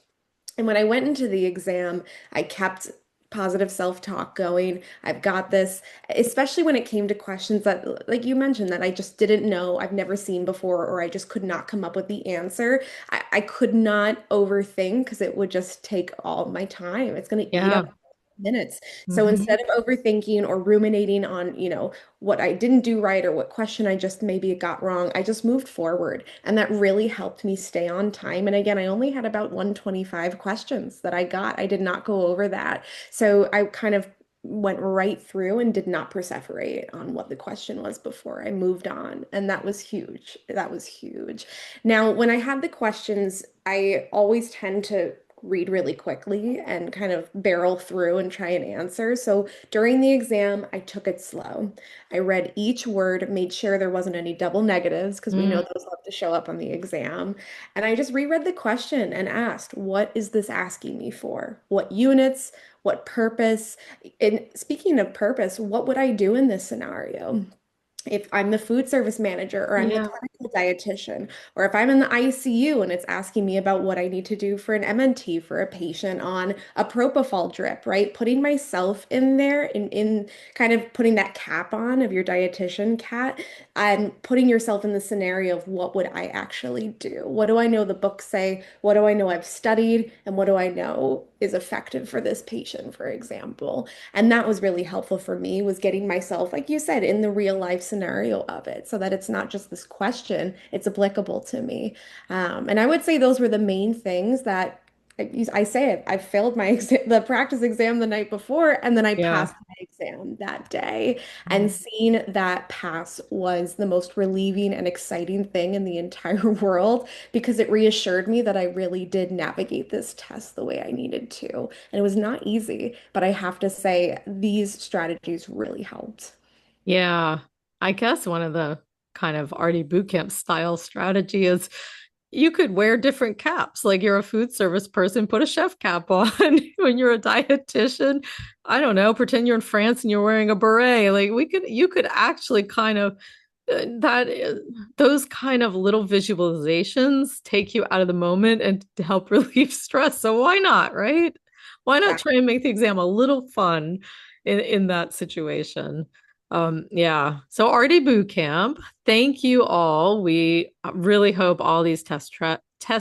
And when I went into the exam, I kept positive self-talk going. I've got this, especially when it came to questions that, like you mentioned, that I just didn't know, I've never seen before, or I just could not come up with the answer. I could not overthink because it would just take all my time. It's going to eat Yeah. up minutes. So Hmm. instead of overthinking or ruminating on, what I didn't do right or what question I just maybe got wrong, I just moved forward. And that really helped me stay on time. And again, I only had about 125 questions that I got. I did not go over that. So I kind of went right through and did not perseverate on what the question was before I moved on. And that was huge. That was huge. Now, when I had the questions, I always tend to read really quickly and kind of barrel through and try and answer. So during the exam, I took it slow. I read each word, made sure there wasn't any double negatives because we know Mm, those love to show up on the exam. And I just reread the question and asked, what is this asking me for? What units? What purpose? And speaking of purpose, what would I do in this scenario? If I'm the food service manager or I'm the yeah. clinical dietitian, or if I'm in the ICU and it's asking me about what I need to do for an MNT for a patient on a propofol drip, right? Putting myself in there in kind of putting that cap on of your dietitian cat and putting yourself in the scenario of what would I actually do? What do I know the books say? What do I know I've studied? And what do I know is effective for this patient, for example? And that was really helpful for me was getting myself, like you said, in the real life scenario of it so that it's not just this question, it's applicable to me. And I would say those were the main things that I say it. I failed my exam, the practice exam the night before, and then I Yeah. passed my exam that day. And Mm. seeing that pass was the most relieving and exciting thing in the entire world because it reassured me that I really did navigate this test the way I needed to. And it was not easy, but I have to say these strategies really helped. Yeah. I guess one of the kind of arty boot camp style strategy is you could wear different caps. Like you're a food service person, put a chef cap on. When you're a dietitian, I don't know, pretend you're in France and you're wearing a beret. You could actually kind of that those kind of little visualizations take you out of the moment and to help relieve stress. So why not, right? Why not Yeah. try and make the exam a little fun in that situation? Yeah. So RD Boot Camp, thank you all. We really hope all these test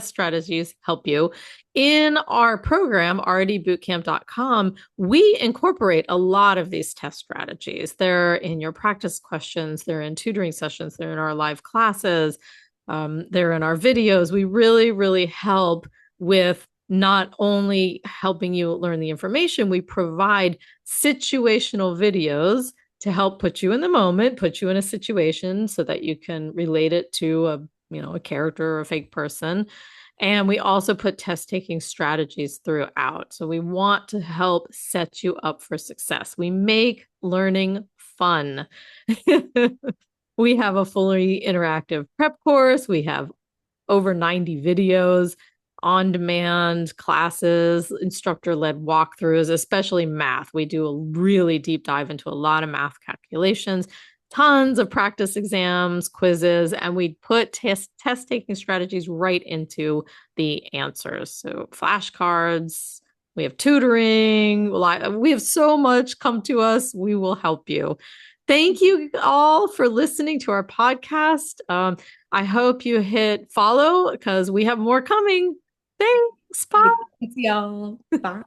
strategies help you. In our program, rdbootcamp.com, we incorporate a lot of these test strategies. They're in your practice questions, they're in tutoring sessions, they're in our live classes, they're in our videos. We really, really help with not only helping you learn the information, we provide situational videos to help put you in the moment, put you in a situation so that you can relate it to a character or a fake person. And we also put test taking strategies throughout. So we want to help set you up for success. We make learning fun. We have a fully interactive prep course. We have over 90 videos, on demand classes, instructor led walkthroughs, especially math. We do a really deep dive into a lot of math calculations, tons of practice exams, quizzes, and we put test taking strategies right into the answers. So flashcards, we have tutoring, we have so much. Come to us, we will help you. Thank you all for listening to our podcast. I hope you hit follow because we have more coming. Thanks. Bye. Thanks, y'all. Bye.